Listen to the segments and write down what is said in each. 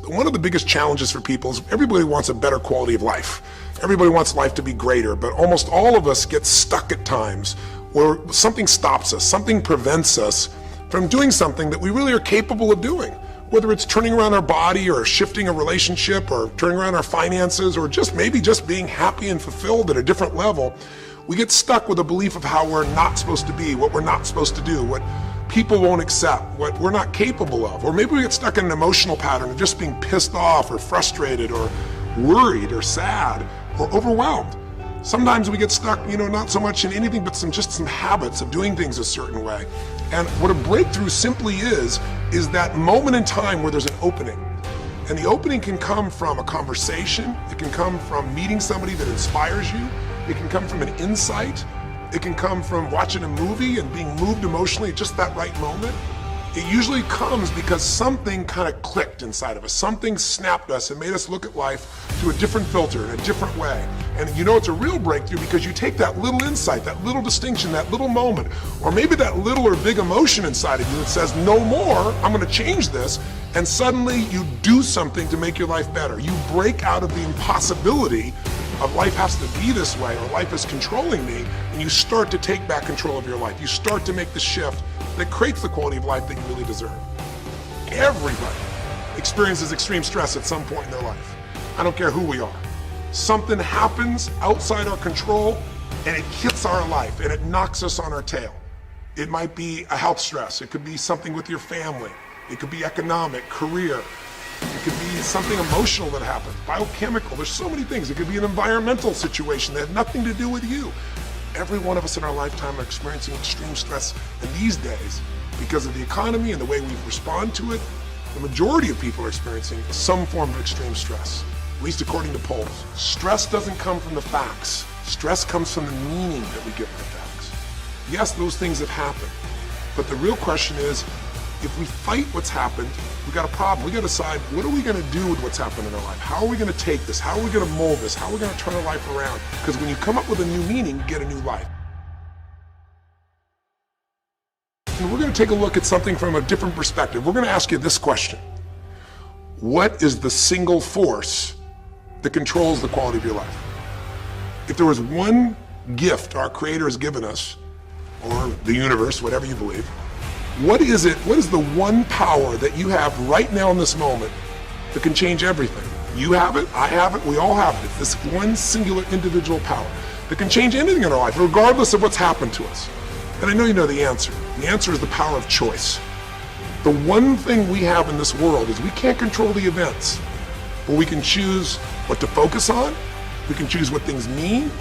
one of the biggest challenges for people is everybody wants a better quality of life. Everybody wants life to be greater, but almost all of us get stuck at times where something stops us, something prevents us from doing something that we really are capable of doing. Whether it's turning around our body or shifting a relationship or turning around our finances or maybe just being happy and fulfilled at a different level, we get stuck with a belief of how we're not supposed to be, what we're not supposed to do, what people won't accept, what we're not capable of. Or maybe we get stuck in an emotional pattern of just being pissed off or frustrated or worried or sad or overwhelmed. Sometimes we get stuck, not so much in anything but some habits of doing things a certain way. And what a breakthrough simply is that moment in time where there's an opening. And the opening can come from a conversation, it can come from meeting somebody that inspires you, it can come from an insight, it can come from watching a movie and being moved emotionally at just that right moment. It usually comes because something kind of clicked inside of us. Something snapped us and made us look at life through a different filter, in a different way. And it's a real breakthrough because you take that little insight, that little distinction, that little moment, or maybe that little or big emotion inside of you that says, no more, I'm going to change this. And suddenly you do something to make your life better. You break out of the impossibility of life has to be this way or life is controlling me, and you start to take back control of your life. You start to make the shift that creates the quality of life that you really deserve. Everybody experiences extreme stress at some point in their life. I don't care who we are. Something happens outside our control and it hits our life and it knocks us on our tail. It might be a health stress. It could be something with your family. It could be economic, career. It could be something emotional that happens, biochemical. There's so many things. It could be an environmental situation that had nothing to do with you. Every one of us in our lifetime are experiencing extreme stress, and these days, because of the economy and the way we respond to it, the majority of people are experiencing some form of extreme stress, at least according to polls. Stress doesn't come from the facts. Stress comes from the meaning that we give the facts. Yes, those things have happened, but the real question is, if we fight what's happened, we got a problem. We got to decide, what are we going to do with what's happened in our life? How are we going to take this? How are we going to mold this? How are we going to turn our life around? Because when you come up with a new meaning, you get a new life. And we're going to take a look at something from a different perspective. We're going to ask you this question. What is the single force that controls the quality of your life? If there was one gift our Creator has given us, or the universe, whatever you believe, what is it? What is the one power that you have right now in this moment that can change everything? You have it, I have it, we all have it. It's this one singular individual power that can change anything in our life, regardless of what's happened to us. And I know you know the answer. The answer is the power of choice. The one thing we have in this world is we can't control the events, but we can choose what to focus on, we can choose what things mean,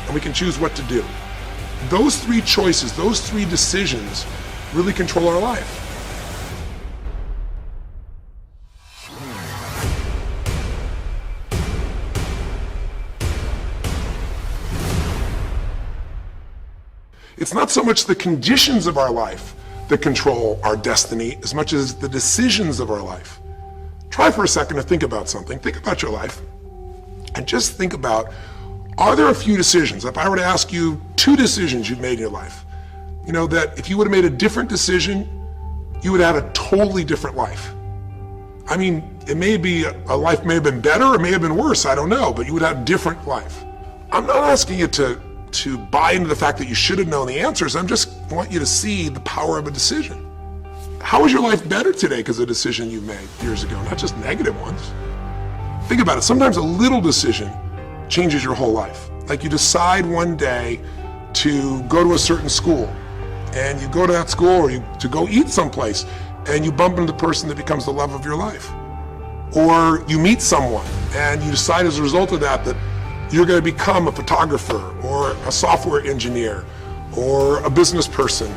and we can choose what to do. Those three choices, those three decisions really control our life. It's not so much the conditions of our life that control our destiny as much as the decisions of our life. Try for a second to think about something. Think about your life and just think about, are there a few decisions? If I were to ask you 2 decisions you've made in your life, that if you would have made a different decision, you would have had a totally different life. I mean, it may be, a life may have been better, or it may have been worse, I don't know, but you would have a different life. I'm not asking you to buy into the fact that you should have known the answers. I just want you to see the power of a decision. How is your life better today because of a decision you made years ago, not just negative ones? Think about it. Sometimes a little decision changes your whole life. Like you decide one day to go to a certain school, and you go to that school, or to go eat someplace, and you bump into the person that becomes the love of your life. Or you meet someone, and you decide as a result of that you're going to become a photographer, or a software engineer, or a business person,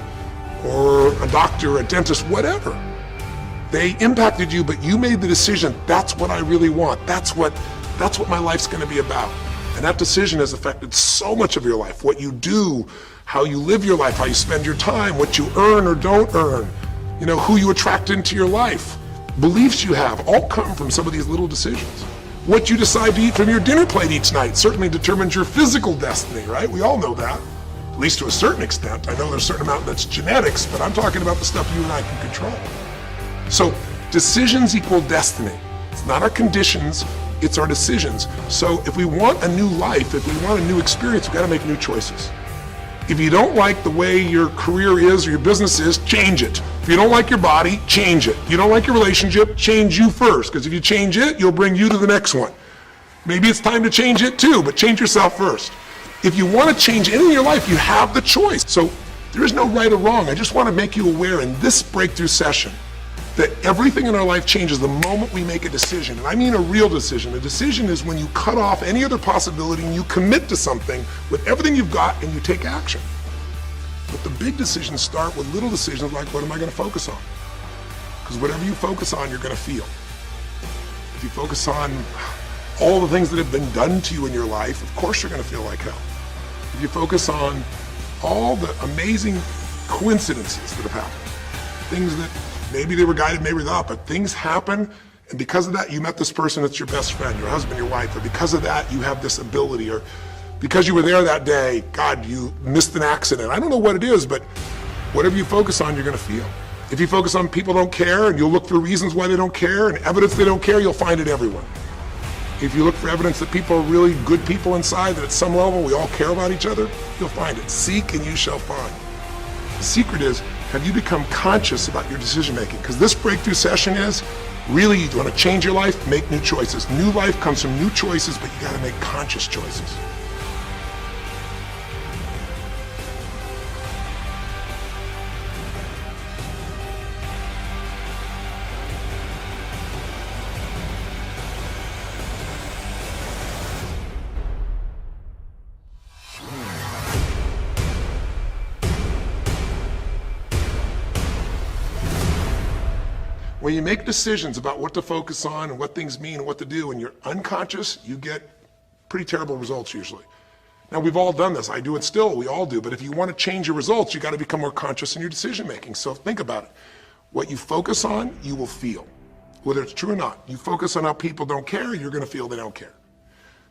or a doctor, a dentist, whatever. They impacted you, but you made the decision, that's what I really want. That's what my life's going to be about. And that decision has affected so much of your life. What you do, how you live your life, how you spend your time, what you earn or don't earn, who you attract into your life, beliefs you have, all come from some of these little decisions. What you decide to eat from your dinner plate each night certainly determines your physical destiny, right? We all know that, at least to a certain extent. I know there's a certain amount that's genetics, but I'm talking about the stuff you and I can control. So decisions equal destiny. It's not our conditions, it's our decisions. So if we want a new life, if we want a new experience, we've got to make new choices. If you don't like the way your career is or your business is, change it. If you don't like your body, change it. If you don't like your relationship, change you first, because if you change it, you'll bring you to the next one. Maybe it's time to change it too, but change yourself first. If you want to change anything in your life, you have the choice. So there is no right or wrong. I just want to make you aware in this breakthrough session that everything in our life changes the moment we make a decision. And I mean a real decision. A decision is when you cut off any other possibility and you commit to something with everything you've got and you take action. But the big decisions start with little decisions like, what am I going to focus on? Because whatever you focus on, you're going to feel. If you focus on all the things that have been done to you in your life, of course you're going to feel like hell. If you focus on all the amazing coincidences that have happened, things that maybe they were guided, maybe not, but things happen, and because of that, you met this person that's your best friend, your husband, your wife, or because of that, you have this ability, or because you were there that day, God, you missed an accident. I don't know what it is, but whatever you focus on, you're going to feel. If you focus on people don't care, and you'll look for reasons why they don't care, and evidence they don't care, you'll find it everywhere. If you look for evidence that people are really good people inside, that at some level we all care about each other, you'll find it. Seek and you shall find. The secret is, have you become conscious about your decision making? Because this breakthrough session is, really, you want to change your life, make new choices. New life comes from new choices, but you got to make conscious choices. When you make decisions about what to focus on and what things mean and what to do, and you're unconscious, you get pretty terrible results usually. Now, we've all done this. I do it still. We all do. But if you want to change your results, you got to become more conscious in your decision making. So think about it. What you focus on, you will feel, whether it's true or not. You focus on how people don't care, you're going to feel they don't care.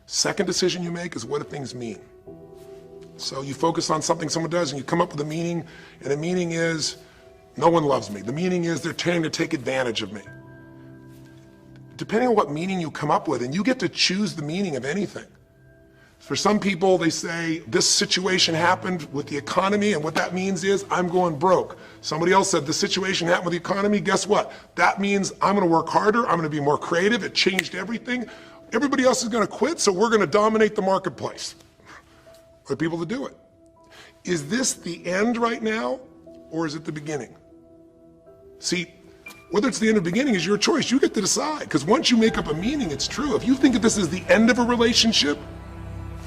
Second decision you make is, what do things mean? So you focus on something someone does and you come up with a meaning, and the meaning is, no one loves me. The meaning is they're trying to take advantage of me. Depending on what meaning you come up with, and you get to choose the meaning of anything. For some people, they say, this situation happened with the economy, and what that means is, I'm going broke. Somebody else said, the situation happened with the economy, guess what? That means I'm gonna work harder, I'm gonna be more creative, it changed everything. Everybody else is gonna quit, so we're gonna dominate the marketplace. For people to do it. Is this the end right now, or is it the beginning? See, whether it's the end or beginning is your choice. You get to decide, because once you make up a meaning, it's true. If you think that this is the end of a relationship,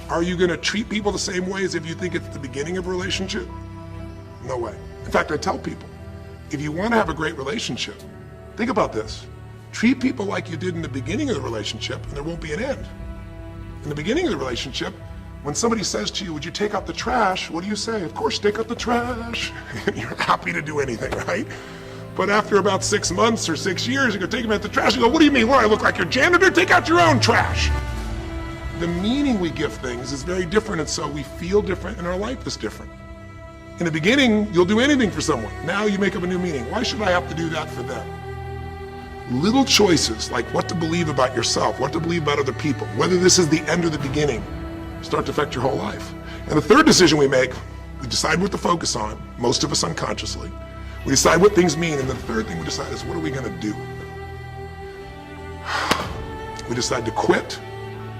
are you going to treat people the same way as if you think it's the beginning of a relationship? No way. In fact, I tell people, if you want to have a great relationship, think about this. Treat people like you did in the beginning of the relationship, and there won't be an end. In the beginning of the relationship, when somebody says to you, would you take out the trash? What do you say? Of course, take out the trash. You're happy to do anything, right? But after about 6 months or 6 years, you go take them out the trash. You go, what do you mean? What, I look like your janitor? Take out your own trash. The meaning we give things is very different, and so we feel different, and our life is different. In the beginning, you'll do anything for someone. Now you make up a new meaning. Why should I have to do that for them? Little choices, like what to believe about yourself, what to believe about other people, whether this is the end or the beginning, start to affect your whole life. And the third decision we make, we decide what to focus on, most of us unconsciously. We decide what things mean, and the third thing we decide is, what are we going to do? We decide to quit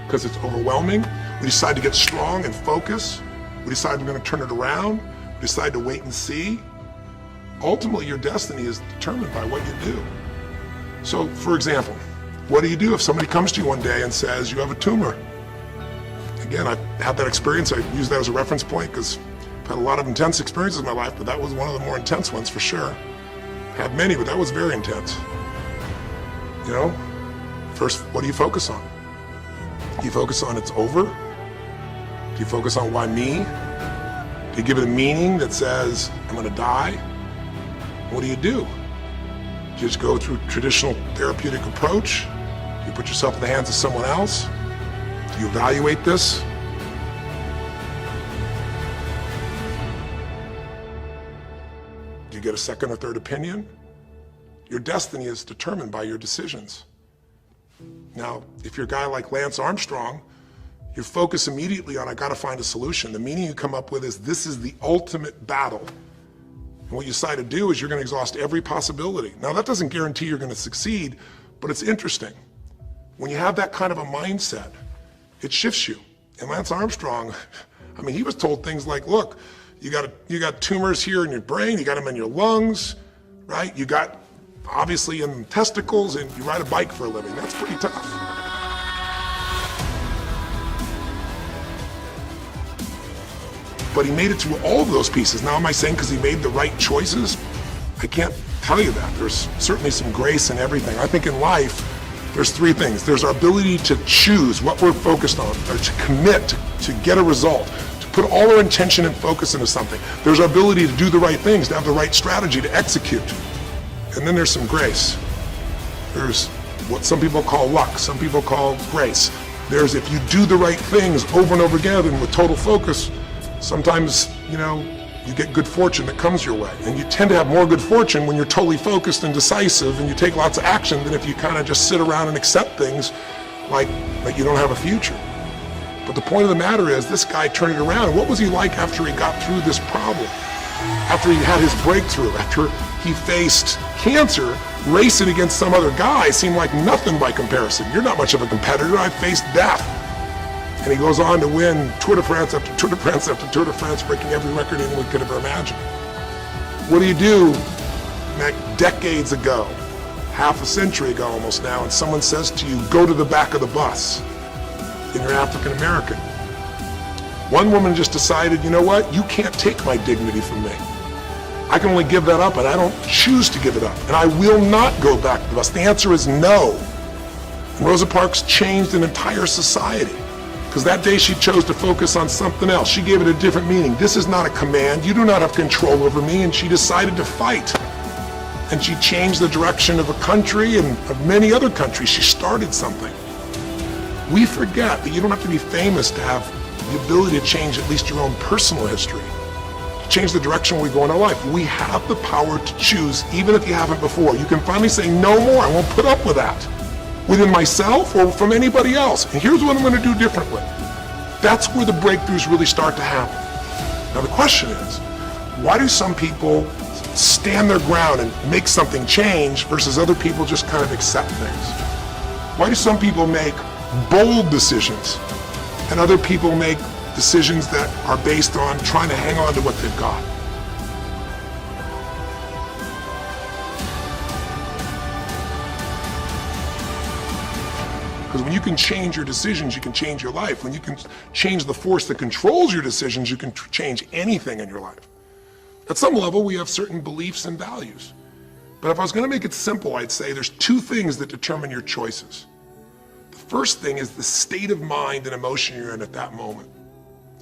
because it's overwhelming. We decide to get strong and focus. We decide we're going to turn it around. We decide to wait and see. Ultimately, your destiny is determined by what you do. So, for example, what do you do if somebody comes to you one day and says, you have a tumor? Again, I've had that experience. I use that as a reference point because I've had a lot of intense experiences in my life, but that was one of the more intense ones for sure. Had many, but that was very intense. You know, first, what do you focus on? Do you focus on it's over? Do you focus on why me? Do you give it a meaning that says, I'm gonna die? What do? Do you just go through traditional therapeutic approach? Do you put yourself in the hands of someone else? Do you evaluate this? Do you get a second or third opinion? Your destiny is determined by your decisions. Now, if you're a guy like Lance Armstrong, you focus immediately on, I gotta find a solution. The meaning you come up with is, this is the ultimate battle. And what you decide to do is you're gonna exhaust every possibility. Now, that doesn't guarantee you're gonna succeed, but it's interesting. When you have that kind of a mindset, it shifts you. And Lance Armstrong, I mean, he was told things like, look, you got tumors here in your brain, you got them in your lungs, right? You got, obviously, in testicles, and you ride a bike for a living. That's pretty tough. But he made it through all of those pieces. Now, am I saying because he made the right choices? I can't tell you that. There's certainly some grace in everything. I think in life, there's three things. There's our ability to choose what we're focused on, or to commit, to get a result, to put all our intention and focus into something. There's our ability to do the right things, to have the right strategy, to execute. And then there's some grace. There's what some people call luck, some people call grace. There's, if you do the right things over and over again and with total focus, sometimes, you get good fortune that comes your way. And you tend to have more good fortune when you're totally focused and decisive and you take lots of action than if you kind of just sit around and accept things like you don't have a future. But the point of the matter is, this guy turned it around. What was he like after he got through this problem? After he had his breakthrough, after he faced cancer, racing against some other guy seemed like nothing by comparison. You're not much of a competitor. I faced death. And he goes on to win Tour de France after Tour de France after Tour de France, breaking every record anyone could ever imagine. What do you do decades ago, half a century ago almost now, and someone says to you, go to the back of the bus, and you're African American? One woman just decided, you know what, you can't take my dignity from me. I can only give that up, and I don't choose to give it up, and I will not go back to the bus. The answer is no. And Rosa Parks changed an entire society. Because that day she chose to focus on something else. She gave it a different meaning. This is not a command. You do not have control over me. And she decided to fight. And she changed the direction of a country and of many other countries. She started something. We forget that you don't have to be famous to have the ability to change at least your own personal history, to change the direction we go in our life. We have the power to choose, even if you haven't before. You can finally say, no more, I won't put up with that, within myself or from anybody else. And here's what I'm going to do differently. That's where the breakthroughs really start to happen. Now the question is, why do some people stand their ground and make something change versus other people just kind of accept things? Why do some people make bold decisions and other people make decisions that are based on trying to hang on to what they've got? Because when you can change your decisions, you can change your life. When you can change the force that controls your decisions, you can change anything in your life. At some level, we have certain beliefs and values. But if I was going to make it simple, I'd say there's two things that determine your choices. The first thing is the state of mind and emotion you're in at that moment.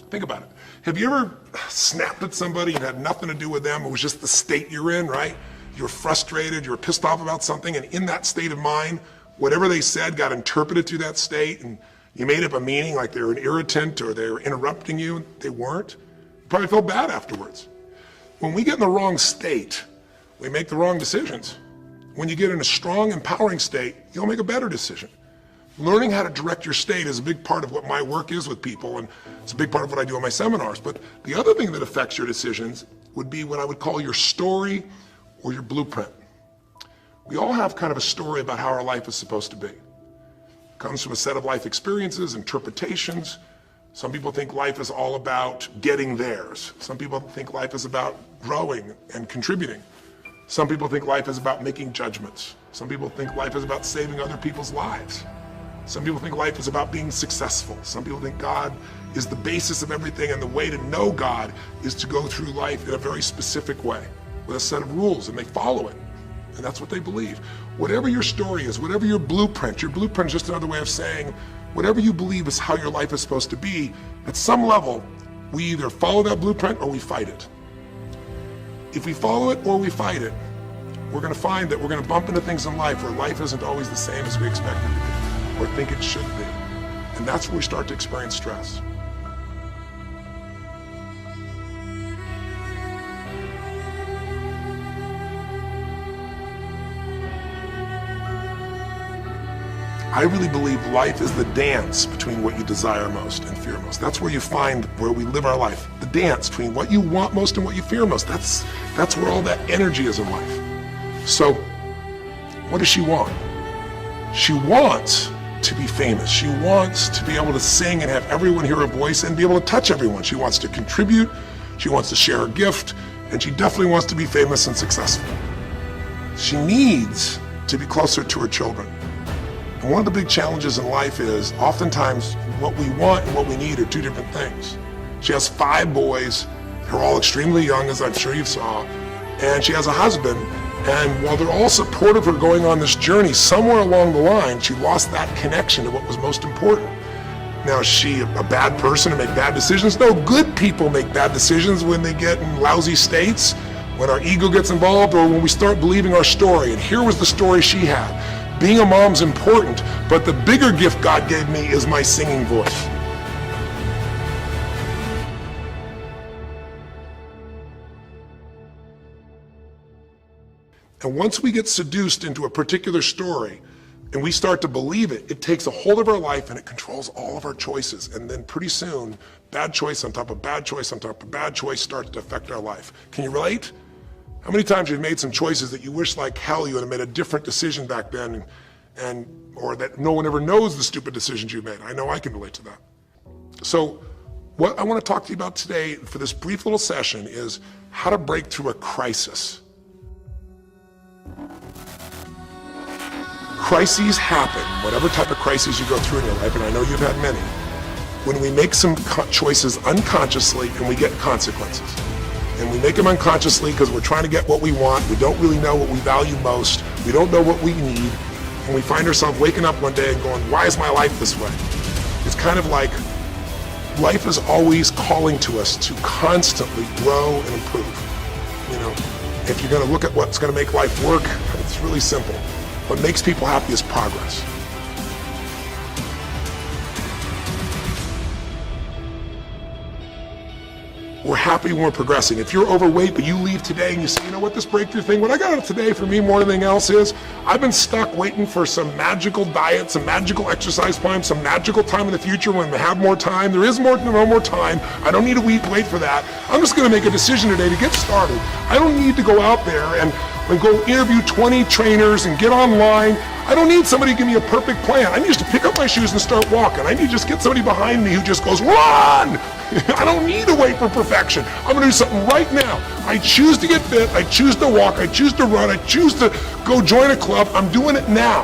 Think about it. Have you ever snapped at somebody and had nothing to do with them? It was just the state you're in, right? You were frustrated, you were pissed off about something, and in that state of mind, whatever they said got interpreted through that state, and you made up a meaning like they were an irritant or they were interrupting you, and they weren't. You probably felt bad afterwards. When we get in the wrong state, we make the wrong decisions. When you get in a strong, empowering state, you'll make a better decision. Learning how to direct your state is a big part of what my work is with people, and it's a big part of what I do in my seminars. But the other thing that affects your decisions would be what I would call your story or your blueprint. We all have kind of a story about how our life is supposed to be. It comes from a set of life experiences, interpretations. Some people think life is all about getting theirs. Some people think life is about growing and contributing. Some people think life is about making judgments. Some people think life is about saving other people's lives. Some people think life is about being successful. Some people think God is the basis of everything, and the way to know God is to go through life in a very specific way with a set of rules, and they follow it. And that's what they believe. Whatever your story is, whatever your blueprint is just another way of saying whatever you believe is how your life is supposed to be, at some level, we either follow that blueprint or we fight it. If we follow it or we fight it, we're going to find that we're going to bump into things in life where life isn't always the same as we expect it to be or think it should be. And that's where we start to experience stress. I really believe life is the dance between what you desire most and fear most. That's where you find where we live our life. The dance between what you want most and what you fear most. That's where all that energy is in life. So, what does she want? She wants to be famous. She wants to be able to sing and have everyone hear her voice and be able to touch everyone. She wants to contribute. She wants to share her gift. And she definitely wants to be famous and successful. She needs to be closer to her children. And one of the big challenges in life is oftentimes what we want and what we need are two different things. She has 5 boys. They're all extremely young, as I'm sure you saw. And she has a husband. And while they're all supportive of her going on this journey, somewhere along the line, she lost that connection to what was most important. Now, is she a bad person to make bad decisions? No, good people make bad decisions when they get in lousy states, when our ego gets involved, or when we start believing our story. And here was the story she had. Being a mom's important, but the bigger gift God gave me is my singing voice. And once we get seduced into a particular story and we start to believe it, it takes a hold of our life and it controls all of our choices. And then pretty soon, bad choice on top of bad choice on top of bad choice starts to affect our life. Can you relate? How many times you've made some choices that you wish like hell you would have made a different decision back then, or that no one ever knows the stupid decisions you made? I know I can relate to that. So what I want to talk to you about today for this brief little session is how to break through a crisis. Crises happen, whatever type of crises you go through in your life, and I know you've had many, when we make some choices unconsciously and we get consequences. And we make them unconsciously because we're trying to get what we want. We don't really know what we value most. We don't know what we need. And we find ourselves waking up one day and going, why is my life this way? It's kind of like life is always calling to us to constantly grow and improve. You know, if you're going to look at what's going to make life work, it's really simple. What makes people happy is progress. We're happy when we're progressing. If you're overweight, but you leave today and you say, you know what, this breakthrough thing, what I got out of today for me more than anything else is, I've been stuck waiting for some magical diet, some magical exercise plan, some magical time in the future when we have more time. There is no more time. I don't need to wait for that. I'm just going to make a decision today to get started. I don't need to go out there and go interview 20 trainers and get online. I don't need somebody to give me a perfect plan. I need just to pick up my shoes and start walking. I need to just get somebody behind me who just goes, run! I don't need to wait for perfection. I'm gonna do something right now. I choose to get fit, I choose to walk, I choose to run, I choose to go join a club. I'm doing it now.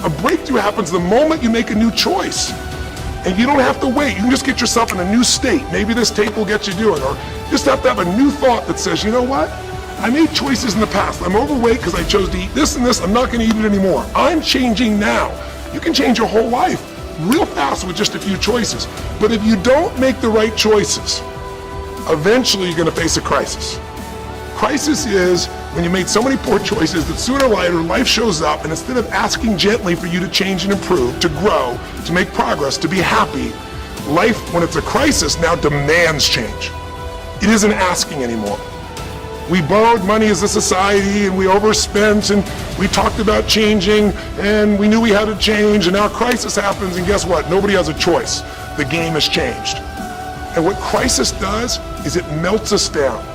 A breakthrough happens the moment you make a new choice. And you don't have to wait. You can just get yourself in a new state. Maybe this tape will get you doing, or just have to have a new thought that says, you know what? I made choices in the past. I'm overweight because I chose to eat this and this. I'm not going to eat it anymore. I'm changing now. You can change your whole life real fast with just a few choices. But if you don't make the right choices, eventually you're going to face a crisis. Crisis is when you made so many poor choices that sooner or later life shows up, and instead of asking gently for you to change and improve, to grow, to make progress, to be happy, life, when it's a crisis, now demands change. It isn't asking anymore. We borrowed money as a society and we overspent and we talked about changing and we knew we had to change, and now a crisis happens and guess what? Nobody has a choice. The game has changed. And what crisis does is it melts us down.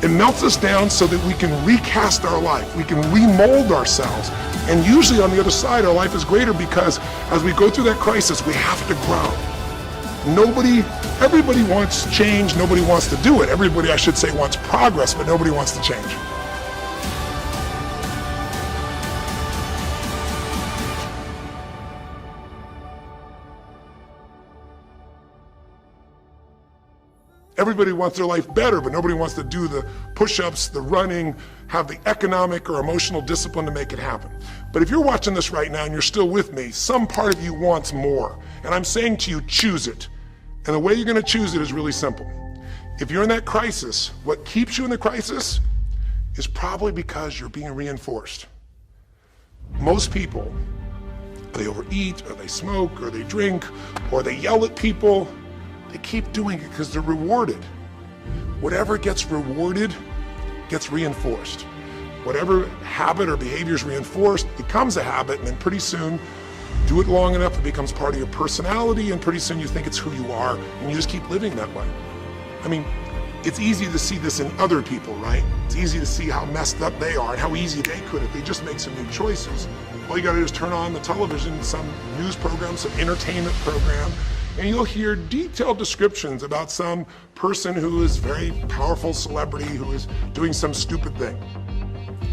It melts us down so that we can recast our life. We can remold ourselves. And usually on the other side, our life is greater because as we go through that crisis, we have to grow. Everybody wants change, nobody wants to do it. Everybody, I should say, wants progress, but nobody wants to change. Everybody wants their life better, but nobody wants to do the push-ups, the running, have the economic or emotional discipline to make it happen. But if you're watching this right now and you're still with me, some part of you wants more. And I'm saying to you, choose it. And the way you're going to choose it is really simple. If you're in that crisis, what keeps you in the crisis is probably because you're being reinforced. Most people, they overeat, or they smoke, or they drink, or they yell at people. They keep doing it because they're rewarded. Whatever gets rewarded gets reinforced. Whatever habit or behavior is reinforced becomes a habit, and then pretty soon Do it long enough, it becomes part of your personality, and pretty soon you think it's who you are, and you just keep living that way. I mean, it's easy to see this in other people, right? It's easy to see how messed up they are and how easy they could if they just make some new choices. All you gotta do is turn on the television, some news program, some entertainment program, and you'll hear detailed descriptions about some person who is very powerful celebrity who is doing some stupid thing.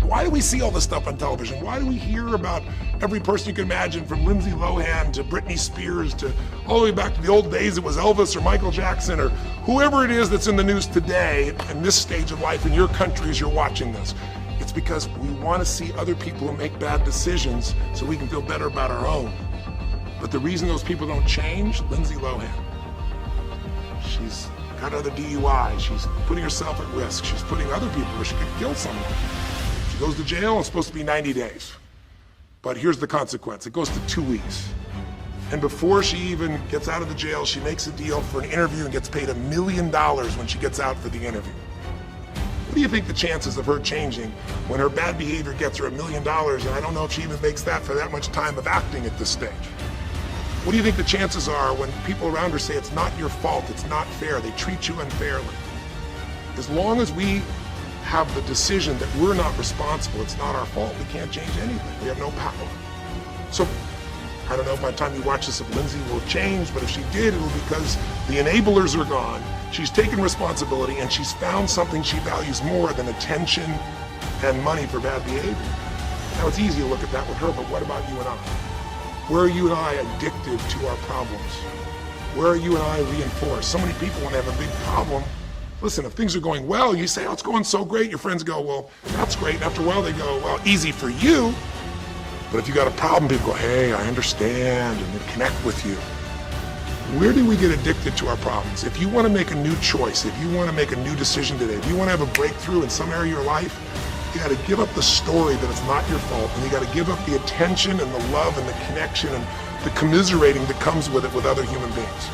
Why do we see all this stuff on television? Why do we hear about every person you can imagine, from Lindsay Lohan to Britney Spears to all the way back to the old days it was Elvis or Michael Jackson or whoever it is that's in the news today in this stage of life in your country as you're watching this? It's because we want to see other people who make bad decisions so we can feel better about our own. But the reason those people don't change, Lindsay Lohan, she's got another DUI, she's putting herself at risk, she's putting other people where she could kill someone. She goes to jail, it's supposed to be 90 days. But here's the consequence, it goes to 2 weeks. And before she even gets out of the jail, she makes a deal for an interview and gets paid $1 million when she gets out for the interview. What do you think the chances of her changing when her bad behavior gets her $1 million, and I don't know if she even makes that for that much time of acting at this stage? What do you think the chances are when people around her say it's not your fault, it's not fair, they treat you unfairly? As long as we have the decision that we're not responsible, it's not our fault, we can't change anything, we have no power. So, I don't know if by the time you watch this if Lindsay will change, but if she did, it'll be because the enablers are gone, she's taken responsibility, and she's found something she values more than attention and money for bad behavior. Now it's easy to look at that with her, but what about you and I? Where are you and I addicted to our problems? Where are you and I reinforced? So many people, when they have a big problem, listen, if things are going well, you say, oh, it's going so great. Your friends go, well, that's great. And after a while, they go, well, easy for you. But if you got a problem, people go, hey, I understand, and they connect with you. Where do we get addicted to our problems? If you want to make a new choice, if you want to make a new decision today, if you want to have a breakthrough in some area of your life, you got to give up the story that it's not your fault, and you got to give up the attention and the love and the connection and the commiserating that comes with it with other human beings.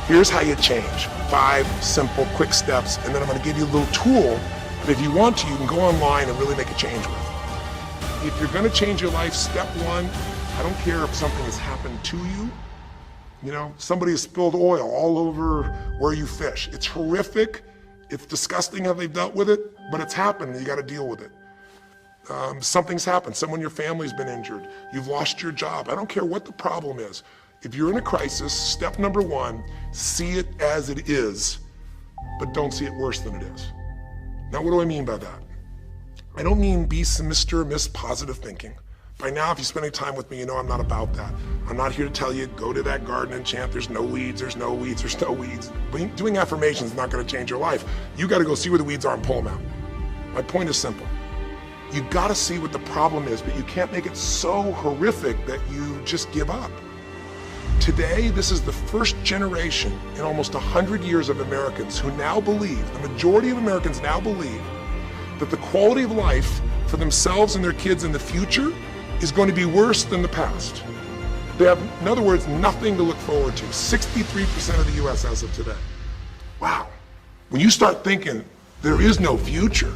Here's how you change. 5 simple, quick steps, and then I'm going to give you a little tool that if you want to, you can go online and really make a change with. If you're going to change your life, step 1, I don't care if something has happened to you. You know, somebody has spilled oil all over where you fish. It's horrific. It's disgusting how they've dealt with it, but it's happened and you got to deal with it. Something's happened. Someone in your family's been injured. You've lost your job. I don't care what the problem is. If you're in a crisis, step number 1, see it as it is, but don't see it worse than it is. Now, what do I mean by that? I don't mean be some Mr. or Miss positive thinking. By now, if you spend any time with me, you know I'm not about that. I'm not here to tell you, go to that garden and chant, there's no weeds, there's no weeds, there's no weeds. Doing affirmations is not going to change your life. You got to go see where the weeds are and pull them out. My point is simple. You got to see what the problem is, but you can't make it so horrific that you just give up. Today, this is the first generation in almost 100 years of Americans who now believe, the majority of Americans now believe, that the quality of life for themselves and their kids in the future is going to be worse than the past. They have, in other words, nothing to look forward to. 63% of the US as of today. Wow. When you start thinking there is no future,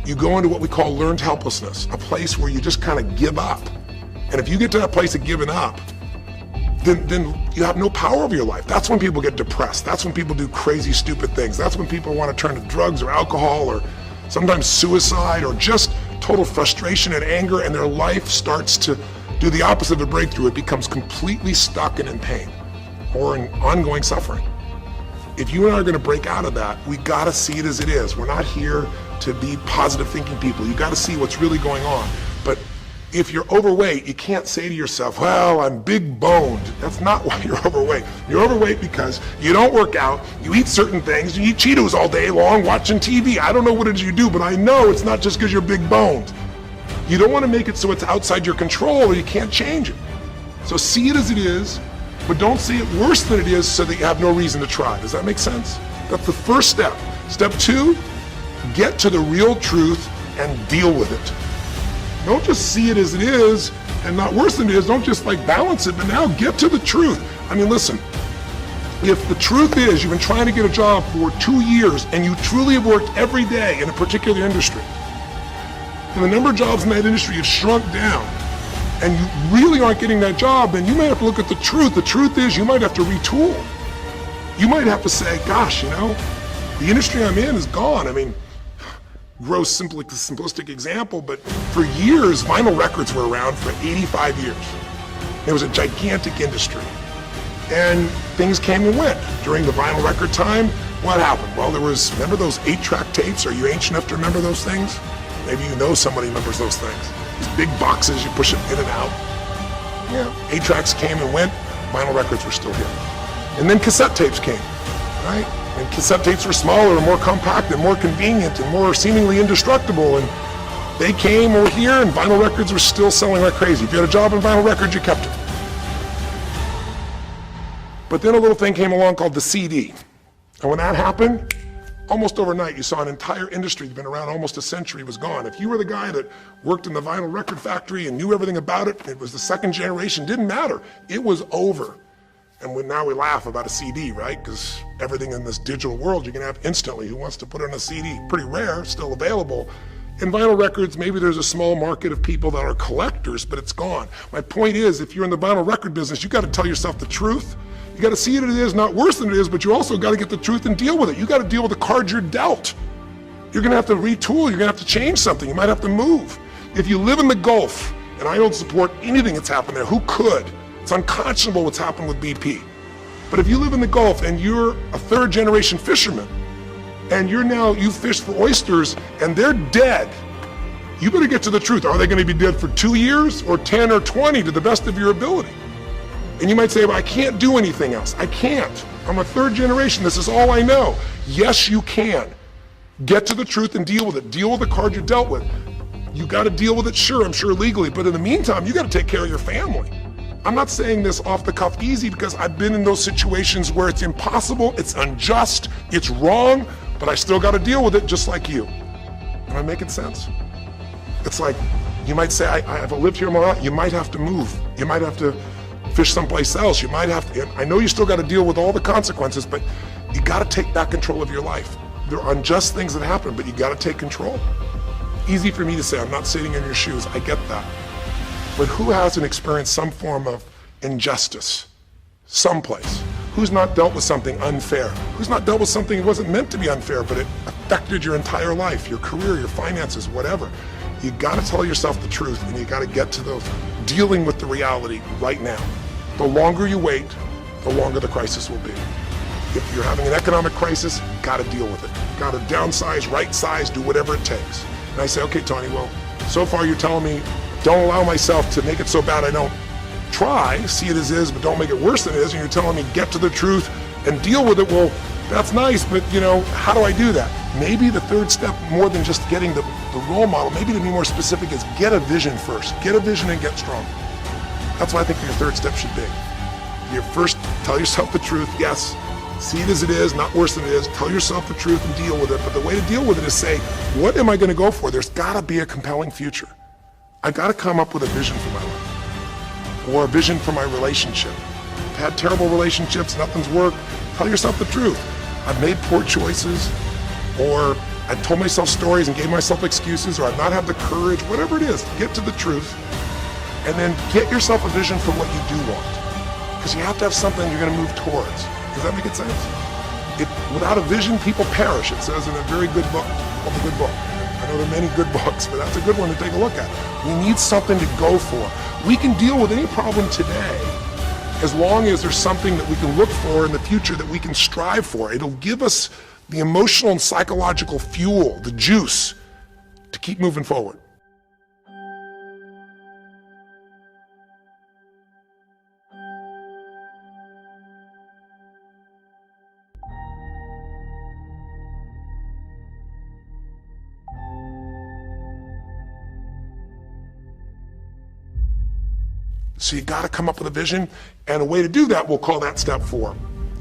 you go into what we call learned helplessness, a place where you just kind of give up. And if you get to that place of giving up, then you have no power over your life. That's when people get depressed. That's when people do crazy, stupid things. That's when people want to turn to drugs or alcohol or sometimes suicide or just total frustration and anger, and their life starts to do the opposite of a breakthrough. It becomes completely stuck and in pain or in ongoing suffering. If you and I are going to break out of that, we got to see it as it is. We're not here to be positive thinking people. You got to see what's really going on. But if you're overweight, you can't say to yourself, well, I'm big boned. That's not why you're overweight. You're overweight because you don't work out, you eat certain things, you eat Cheetos all day long, watching TV. I don't know what it is you do, but I know it's not just because you're big boned. You don't want to make it so it's outside your control or you can't change it. So see it as it is, but don't see it worse than it is so that you have no reason to try. Does that make sense? That's the first step. Step 2, get to the real truth and deal with it. Don't just see it as it is and not worse than it is. Don't just like balance it, but now get to the truth. I mean, listen, if the truth is you've been trying to get a job for 2 years and you truly have worked every day in a particular industry, and the number of jobs in that industry have shrunk down, and you really aren't getting that job, then you might have to look at the truth. The truth is you might have to retool. You might have to say, gosh, the industry I'm in is gone. I mean, gross, simplistic example, but for years, vinyl records were around for 85 years. It was a gigantic industry. And things came and went. During the vinyl record time, what happened? Well, remember those 8-track tapes? Are you ancient enough to remember those things? Maybe you know somebody remembers those things. These big boxes, you push it in and out. Yeah, 8-tracks came and went, vinyl records were still here. And then cassette tapes came, right? And cassette tapes were smaller and more compact and more convenient and more seemingly indestructible. And they came over here and vinyl records were still selling like crazy. If you had a job in vinyl records, you kept it. But then a little thing came along called the CD. And when that happened, almost overnight, you saw an entire industry that's been around almost a century was gone. If you were the guy that worked in the vinyl record factory and knew everything about it, it was the second generation, didn't matter. It was over. And now we laugh about a CD, right? Because everything in this digital world you can have instantly. Who wants to put it on a CD? Pretty rare, still available. In vinyl records, maybe there's a small market of people that are collectors, but it's gone. My point is, if you're in the vinyl record business, you got to tell yourself the truth. You got to see it as not worse than it is, but you also got to get the truth and deal with it. You got to deal with the cards you're dealt. You're going to have to retool. You're going to have to change something. You might have to move. If you live in the Gulf, and I don't support anything that's happened there, who could? It's unconscionable what's happened with BP. But if you live in the Gulf and you're a third-generation fisherman, and you fish for oysters, and they're dead, you better get to the truth. Are they going to be dead for 2 years or 10 or 20 to the best of your ability? And you might say, well, I can't do anything else. I can't. I'm a third generation. This is all I know. Yes, you can. Get to the truth and deal with it. Deal with the card you're dealt with. You got to deal with it, sure, I'm sure legally, but in the meantime, you got to take care of your family. I'm not saying this off the cuff easy because I've been in those situations where it's impossible, it's unjust, it's wrong, but I still got to deal with it just like you. Am I making sense? It's like, you might say, I've lived here my life. You might have to move. You might have to fish someplace else. You might have to, I know you still got to deal with all the consequences, but you got to take back control of your life. There are unjust things that happen, but you got to take control. Easy for me to say, I'm not sitting in your shoes, I get that. But who hasn't experienced some form of injustice, someplace? Who's not dealt with something unfair? Who's not dealt with something that wasn't meant to be unfair, but it affected your entire life, your career, your finances, whatever? You got to tell yourself the truth, and you got to get to dealing with the reality right now. The longer you wait, the longer the crisis will be. If you're having an economic crisis, got to deal with it. Got to downsize, right size, do whatever it takes. And I say, okay, Tony, well, so far you're telling me don't allow myself to make it so bad I don't try, see it as is, but don't make it worse than it is, and you're telling me get to the truth and deal with it. Well, that's nice, but how do I do that? Maybe the third step, more than just getting the role model, maybe to be more specific, is get a vision first. Get a vision and get strong. That's what I think your third step should be. You first tell yourself the truth, yes, see it as it is, not worse than it is, tell yourself the truth and deal with it, but the way to deal with it is say, what am I going to go for? There's got to be a compelling future. I got to come up with a vision for my life, or a vision for my relationship. I've had terrible relationships, nothing's worked. Tell yourself the truth. I've made poor choices, or I told myself stories and gave myself excuses, or I've not had the courage, whatever it is, get to the truth, and then get yourself a vision for what you do want. Because you have to have something you're going to move towards. Does that make sense? Without a vision, people perish. It says in a very good book, called The Good Book. I know there are many good books, but that's a good one to take a look at. We need something to go for. We can deal with any problem today as long as there's something that we can look for in the future that we can strive for. It'll give us the emotional and psychological fuel, the juice, to keep moving forward. So you got to come up with a vision, and a way to do that, we'll call that step 4.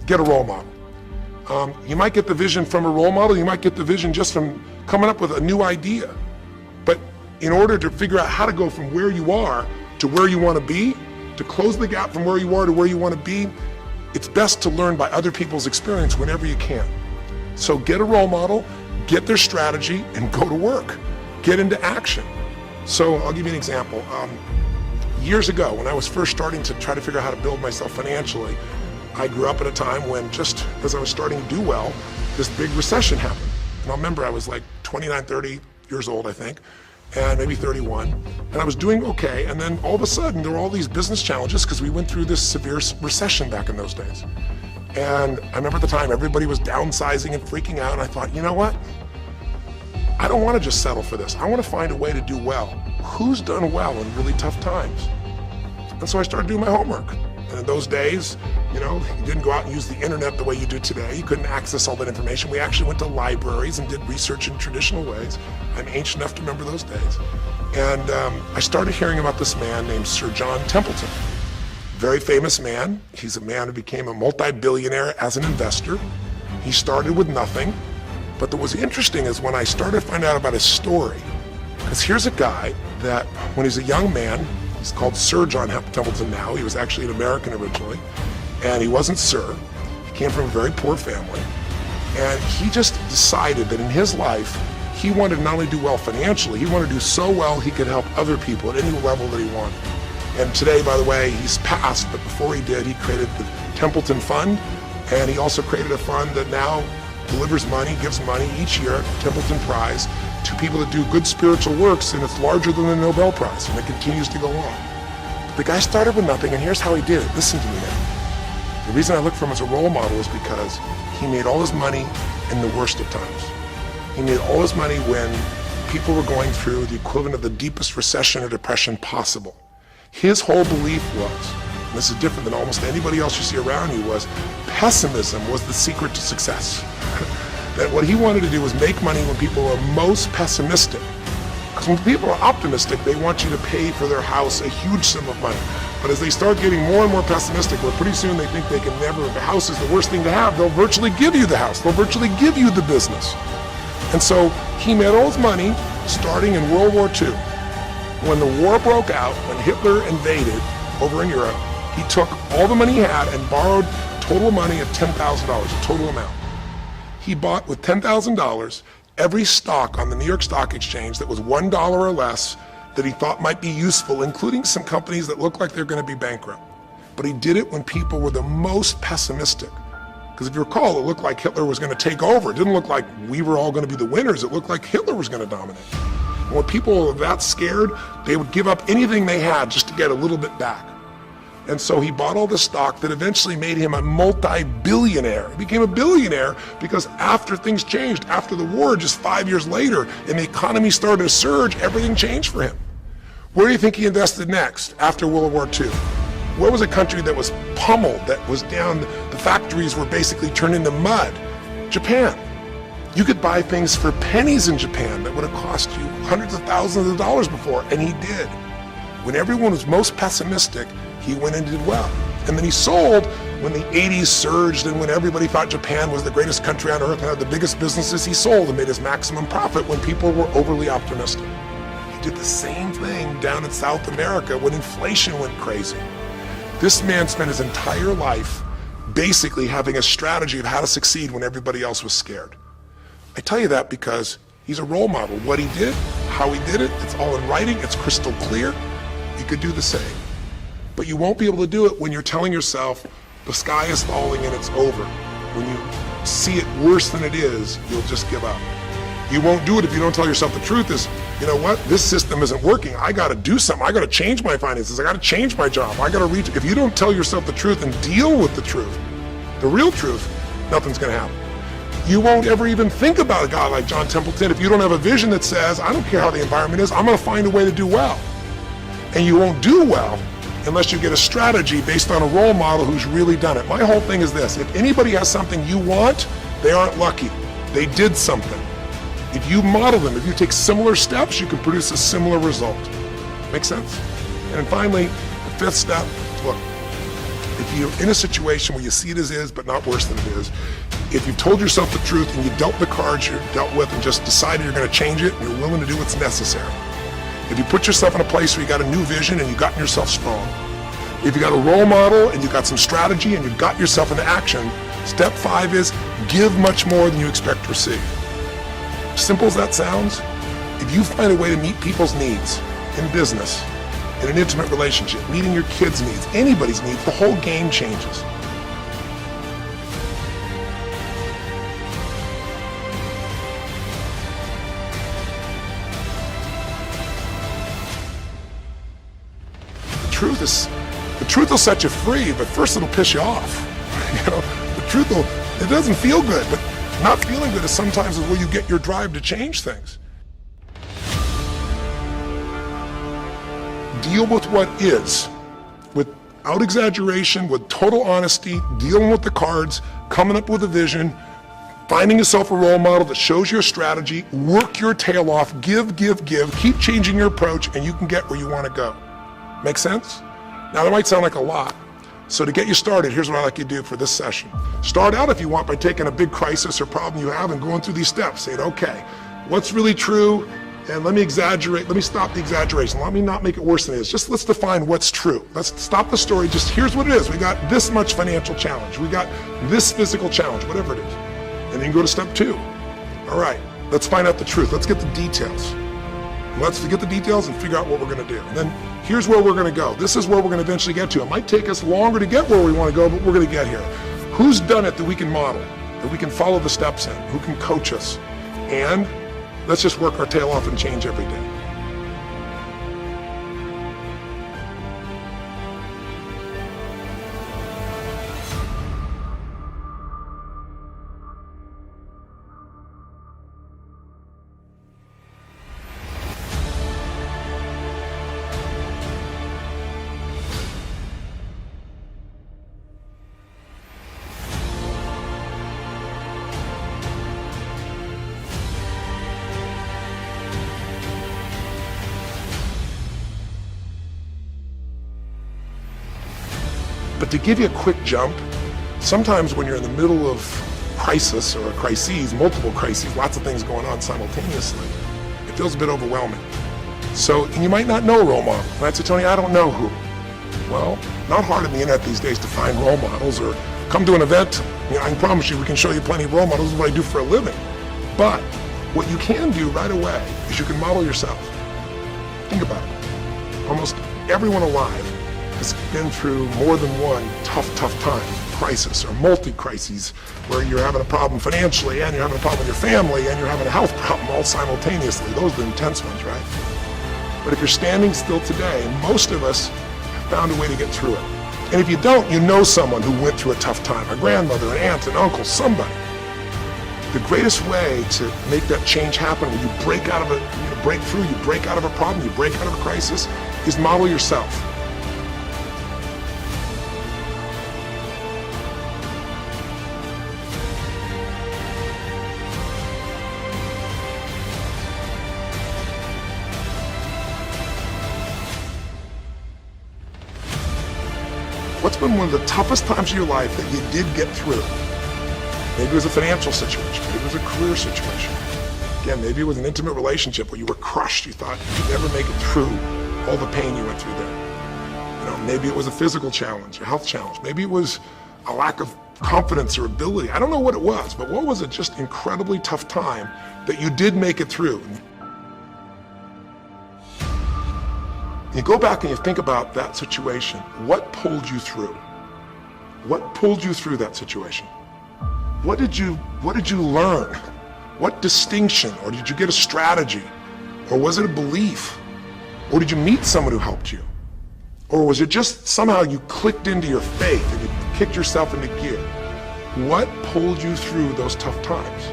Get a role model. You might get the vision from a role model, you might get the vision just from coming up with a new idea. But in order to figure out how to go from where you are to where you want to be, to close the gap from where you are to where you want to be, it's best to learn by other people's experience whenever you can. So get a role model, get their strategy, and go to work. Get into action. So I'll give you an example. years ago, when I was first starting to try to figure out how to build myself financially, I grew up at a time when, just as I was starting to do well, this big recession happened. And I remember I was like 29, 30 years old, I think, and maybe 31. And I was doing okay. And then all of a sudden, there were all these business challenges because we went through this severe recession back in those days. And I remember at the time, everybody was downsizing and freaking out. And I thought, you know what? I don't want to just settle for this. I want to find a way to do well. Who's done well in really tough times? And so I started doing my homework. And in those days, you didn't go out and use the internet the way you do today. You couldn't access all that information. We actually went to libraries and did research in traditional ways. I'm ancient enough to remember those days. And I started hearing about this man named Sir John Templeton. Very famous man. He's a man who became a multi-billionaire as an investor. He started with nothing. But what was interesting is when I started to find out about his story, because here's a guy that when he's a young man, he's called Sir John Templeton now. He was actually an American originally, and he wasn't Sir. He came from a very poor family, and he just decided that in his life, he wanted to not only do well financially, he wanted to do so well he could help other people at any level that he wanted. And today, by the way, he's passed, but before he did, he created the Templeton Fund, and he also created a fund that now delivers money, gives money each year, Templeton Prize, to people that do good spiritual works, and it's larger than the Nobel Prize, and it continues to go on. But the guy started with nothing, and here's how he did it. Listen to me now. The reason I look for him as a role model is because he made all his money in the worst of times. He made all his money when people were going through the equivalent of the deepest recession or depression possible. His whole belief was, and this is different than almost anybody else you see around you, was pessimism was the secret to success. That what he wanted to do was make money when people are most pessimistic. Because when people are optimistic, they want you to pay for their house a huge sum of money. But as they start getting more and more pessimistic, where pretty soon they think they can never, the house is the worst thing to have, they'll virtually give you the house. They'll virtually give you the business. And so he made all his money starting in World War II. When the war broke out, when Hitler invaded over in Europe, he took all the money he had and borrowed total money of $10,000, a total amount. He bought with $10,000 every stock on the New York Stock Exchange that was $1 or less that he thought might be useful, including some companies that looked like they're going to be bankrupt. But he did it when people were the most pessimistic. Because if you recall, it looked like Hitler was going to take over. It didn't look like we were all going to be the winners. It looked like Hitler was going to dominate. And when people were that scared, they would give up anything they had just to get a little bit back. And so he bought all the stock that eventually made him a multi-billionaire. He became a billionaire because after things changed, after the war, just 5 years later, and the economy started to surge, everything changed for him. Where do you think he invested next after World War II? Where was a country that was pummeled, that was down, the factories were basically turned into mud? Japan. You could buy things for pennies in Japan that would have cost you hundreds of thousands of dollars before, and he did. When everyone was most pessimistic, he went and did well. And then he sold when the 80s surged and when everybody thought Japan was the greatest country on earth and had the biggest businesses. He sold and made his maximum profit when people were overly optimistic. He did the same thing down in South America when inflation went crazy. This man spent his entire life basically having a strategy of how to succeed when everybody else was scared. I tell you that because he's a role model. What he did, how he did it, it's all in writing, it's crystal clear. You could do the same. But you won't be able to do it when you're telling yourself the sky is falling and it's over. When you see it worse than it is, you'll just give up. You won't do it if you don't tell yourself the truth is, you know what, this system isn't working. I got to do something. I got to change my finances. I got to change my job. I got to reach. If you don't tell yourself the truth and deal with the truth, the real truth, nothing's going to happen. You won't ever even think about a guy like John Templeton if you don't have a vision that says, I don't care how the environment is, I'm going to find a way to do well. And you won't do well unless you get a strategy based on a role model who's really done it. My whole thing is this: if anybody has something you want, they aren't lucky. They did something. If you model them, if you take similar steps, you can produce a similar result. Make sense? And finally, the fifth step, look, if you're in a situation where you see it as is, but not worse than it is, if you've told yourself the truth and you dealt the cards you're dealt with and just decided you're going to change it and you're willing to do what's necessary, if you put yourself in a place where you got a new vision and you gotten yourself strong, if you got a role model and you got some strategy and you got yourself into action, step 5 is give much more than you expect to receive. Simple as that sounds, if you find a way to meet people's needs in business, in an intimate relationship, meeting your kids' needs, anybody's needs, the whole game changes. The truth will set you free, but first it'll piss you off. It doesn't feel good, but not feeling good is sometimes where you get your drive to change things. Deal with what is, without exaggeration, with total honesty, dealing with the cards, coming up with a vision, finding yourself a role model that shows your strategy, work your tail off, give, keep changing your approach, and you can get where you want to go. Make sense? Now that might sound like a lot. So to get you started, here's what I'd like you to do for this session. Start out if you want by taking a big crisis or problem you have and going through these steps. Saying, okay, what's really true? And let me exaggerate, let me stop the exaggeration. Let me not make it worse than it is. Just let's define what's true. Let's stop the story, just here's what it is. We got this much financial challenge. We got this physical challenge, whatever it is. And then you go to step 2. All right, let's find out the truth. Let's get the details. Let's get the details and figure out what we're gonna do. And then here's where we're gonna go. This is where we're gonna eventually get to. It might take us longer to get where we wanna go, but we're gonna get here. Who's done it that we can model, that we can follow the steps in, who can coach us? And let's just work our tail off and change every day. But to give you a quick jump, sometimes when you're in the middle of crisis or crises, multiple crises, lots of things going on simultaneously, it feels a bit overwhelming. So, and you might not know a role model. And I'd say, Tony, I don't know who. Well, not hard on the internet these days to find role models or come to an event. I can promise you we can show you plenty of role models. This is what I do for a living. But what you can do right away is you can model yourself. Think about it. Almost everyone alive has been through more than one tough time, crisis or multi-crises, where you're having a problem financially and you're having a problem with your family and you're having a health problem all simultaneously. Those are the intense ones, right? But if you're standing still today, most of us have found a way to get through it. And if you don't, you know someone who went through a tough time, a grandmother, an aunt, an uncle, somebody. The greatest way to make that change happen, when you break out of it, you break through, you break out of a problem, you break out of a crisis, is model yourself. What's been one of the toughest times of your life that you did get through? Maybe it was a financial situation, maybe it was a career situation. Again, maybe it was an intimate relationship where you were crushed, you thought you could never make it through all the pain you went through there. Maybe it was a physical challenge, a health challenge. Maybe it was a lack of confidence or ability. I don't know what it was, but what was it just incredibly tough time that you did make it through? You go back and you think about that situation. What pulled you through? What pulled you through that situation? What did you learn? What distinction? Or did you get a strategy? Or was it a belief? Or did you meet someone who helped you? Or was it just somehow you clicked into your faith and you kicked yourself into gear? What pulled you through those tough times?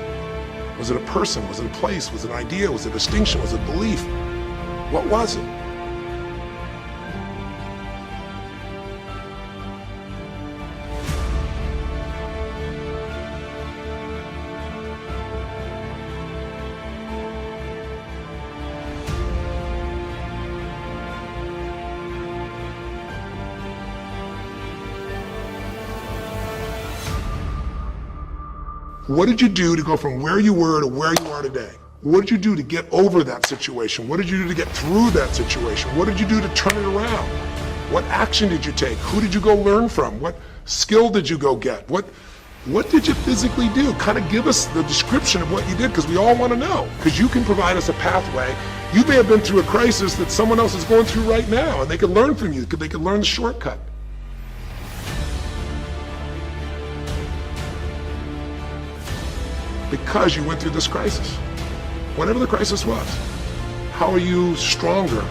Was it a person? Was it a place? Was it an idea? Was it a distinction? Was it belief? What was it? What did you do to go from where you were to where you are today? What did you do to get over that situation? What did you do to get through that situation? What did you do to turn it around? What action did you take? Who did you go learn from? What skill did you go get? What did you physically do? Kind of give us the description of what you did, because we all want to know. Because you can provide us a pathway You may have been through a crisis that someone else is going through right now, and they can learn from you. They can learn the shortcut. Because you went through this crisis, whatever the crisis was. How are you stronger?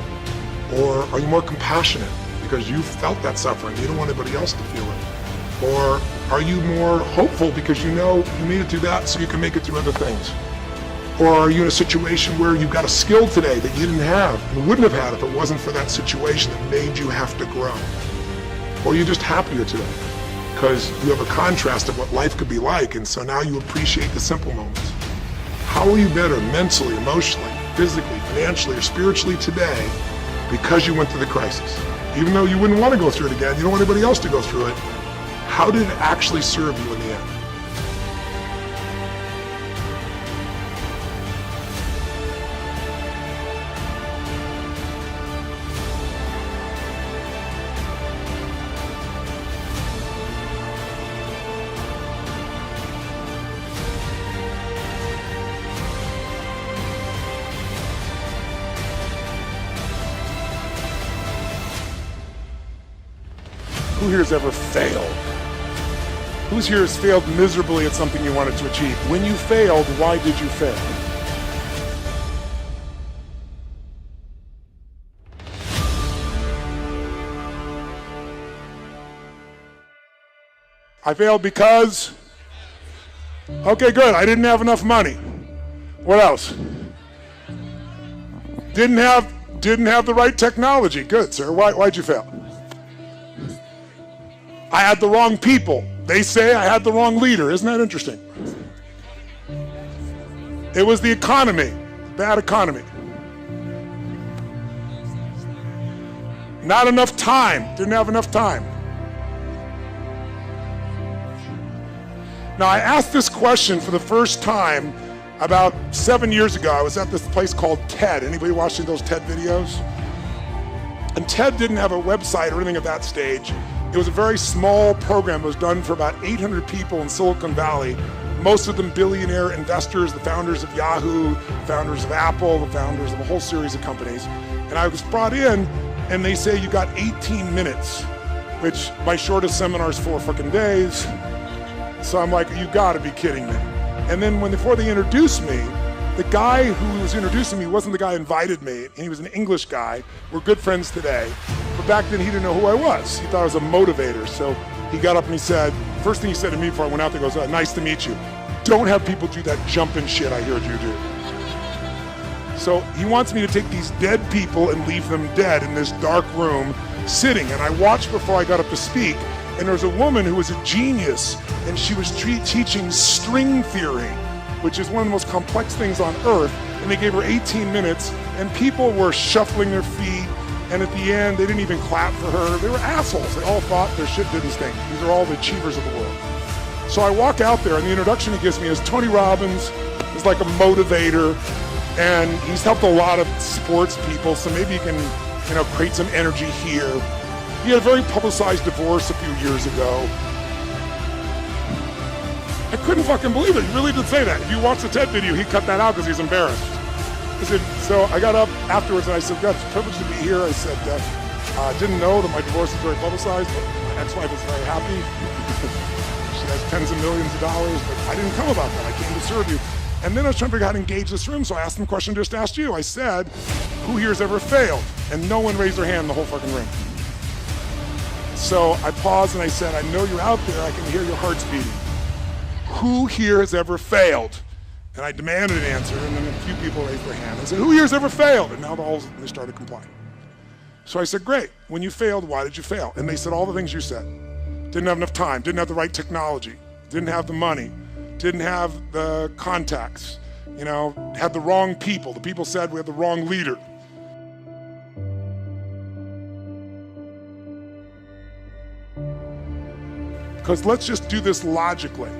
Or are you more compassionate because you felt that suffering? You don't want anybody else to feel it. Or are you more hopeful because you know you made it through that so you can make it through other things? Or are you in a situation where you've got a skill today that you didn't have and wouldn't have had if it wasn't for that situation that made you have to grow? Or are you just happier today because you have a contrast of what life could be like, and so now you appreciate the simple moments? How are you better mentally, emotionally, physically, financially, or spiritually today because you went through the crisis? Even though you wouldn't want to go through it again, you don't want anybody else to go through it, how did it actually serve you in the end? Who here has ever failed? Who's here has failed miserably at something you wanted to achieve? When you failed, why did you fail? I failed because, okay, good, I didn't have enough money. What else? Didn't have the right technology. Good, sir. Why'd you fail? I had the wrong people. They say I had the wrong leader. Isn't that interesting? It was the economy, bad economy. Not enough time, didn't have enough time. Now, I asked this question for the first time about 7 years ago. I was at this place called TED. Anybody watching those TED videos? And TED didn't have a website or anything at that stage. It was a very small program. It was done for about 800 people in Silicon Valley, most of them billionaire investors, the founders of Yahoo, the founders of Apple, the founders of a whole series of companies. And I was brought in, and they say you got 18 minutes, which my shortest seminar is 4 fucking days. So I'm like, you gotta be kidding me. And then before they introduced me, the guy who was introducing me wasn't the guy who invited me, and he was an English guy. We're good friends today. But back then he didn't know who I was. He thought I was a motivator. So he got up and he said, first thing he said to me before I went out there, goes, nice to meet you. Don't have people do that jumping shit I heard you do. So he wants me to take these dead people and leave them dead in this dark room sitting. And I watched before I got up to speak, and there was a woman who was a genius, and she was teaching string theory, which is one of the most complex things on earth. And they gave her 18 minutes, and people were shuffling their feet. And at the end, they didn't even clap for her. They were assholes. They all thought their shit didn't stink. These are all the achievers of the world. So I walk out there, and the introduction he gives me is Tony Robbins is like a motivator, and he's helped a lot of sports people, so maybe he can, create some energy here. He had a very publicized divorce a few years ago. I couldn't fucking believe it. He really did say that. If you watch the TED video, he cut that out because he's embarrassed. So I got up afterwards and I said, God, it's a privilege to be here. I said, I didn't know that my divorce was very publicized, but my ex-wife was very happy. She has tens of millions of dollars, but I didn't come about that. I came to serve you. And then I was trying to figure out how to engage this room, so I asked them a question I just asked you. I said, who here has ever failed? And no one raised their hand in the whole fucking room. So I paused and I said, I know you're out there. I can hear your hearts beating. Who here has ever failed? And I demanded an answer, and then a few people raised their hand. I said, who here has ever failed? And now they started complying. So I said, great. When you failed, why did you fail? And they said all the things you said. Didn't have enough time, didn't have the right technology, didn't have the money, didn't have the contacts, had the wrong people. The people said we had the wrong leader. Because let's just do this logically.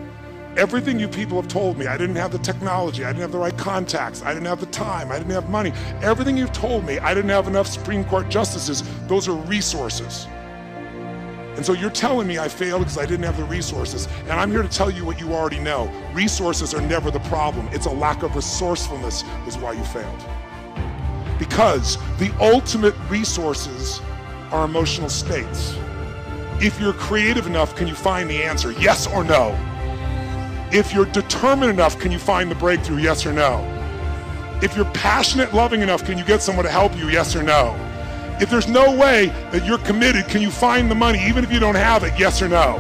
Everything you people have told me, I didn't have the technology, I didn't have the right contacts, I didn't have the time, I didn't have money. Everything you've told me, I didn't have enough Supreme Court justices. Those are resources. And so you're telling me I failed because I didn't have the resources. And I'm here to tell you what you already know. Resources are never the problem. It's a lack of resourcefulness is why you failed. Because the ultimate resources are emotional states. If you're creative enough, can you find the answer? Yes or no? If you're determined enough, can you find the breakthrough? Yes or no? If you're passionate, loving enough, can you get someone to help you? Yes or no? If there's no way that you're committed, can you find the money even if you don't have it? Yes or no?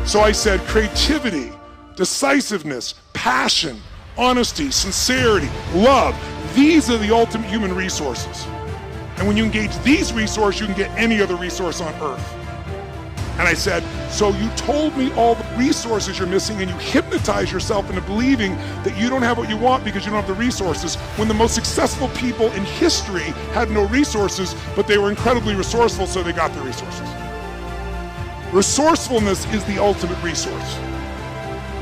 So I said creativity, decisiveness, passion, honesty, sincerity, love. These are the ultimate human resources. And when you engage these resources, you can get any other resource on earth. And I said, so you told me all the resources you're missing and you hypnotize yourself into believing that you don't have what you want because you don't have the resources, when the most successful people in history had no resources, but they were incredibly resourceful, so they got the resources. Resourcefulness is the ultimate resource.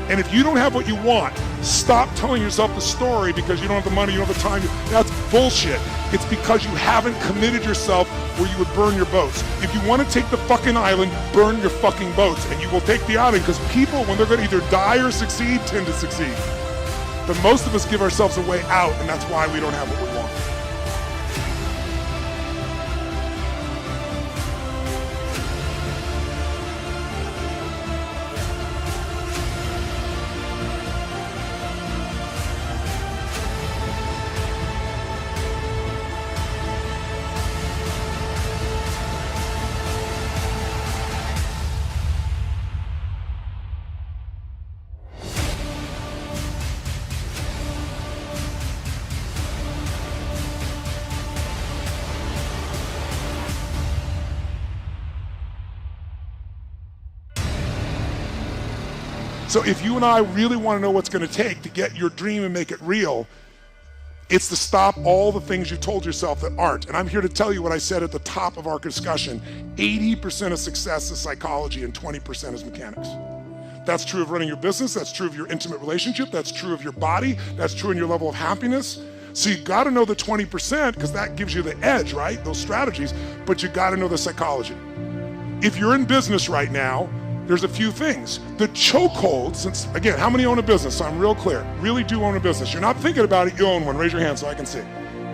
And if you don't have what you want, stop telling yourself the story because you don't have the money, you don't have the time. That's bullshit. It's because you haven't committed yourself where you would burn your boats. If you want to take the fucking island, burn your fucking boats, and you will take the island, because people, when they're going to either die or succeed, tend to succeed. But most of us give ourselves a way out, and that's why we don't have what we want. So if you and I really want to know what's going to take to get your dream and make it real, it's to stop all the things you told yourself that aren't. And I'm here to tell you what I said at the top of our discussion. 80% of success is psychology and 20% is mechanics. That's true of running your business. That's true of your intimate relationship. That's true of your body. That's true in your level of happiness. So you got to know the 20% because that gives you the edge, right? Those strategies, but you got to know the psychology. If you're in business right now, there's a few things. The chokehold, since, again, how many own a business? So I'm real clear. Really do own a business. You're not thinking about it, you own one. Raise your hand so I can see.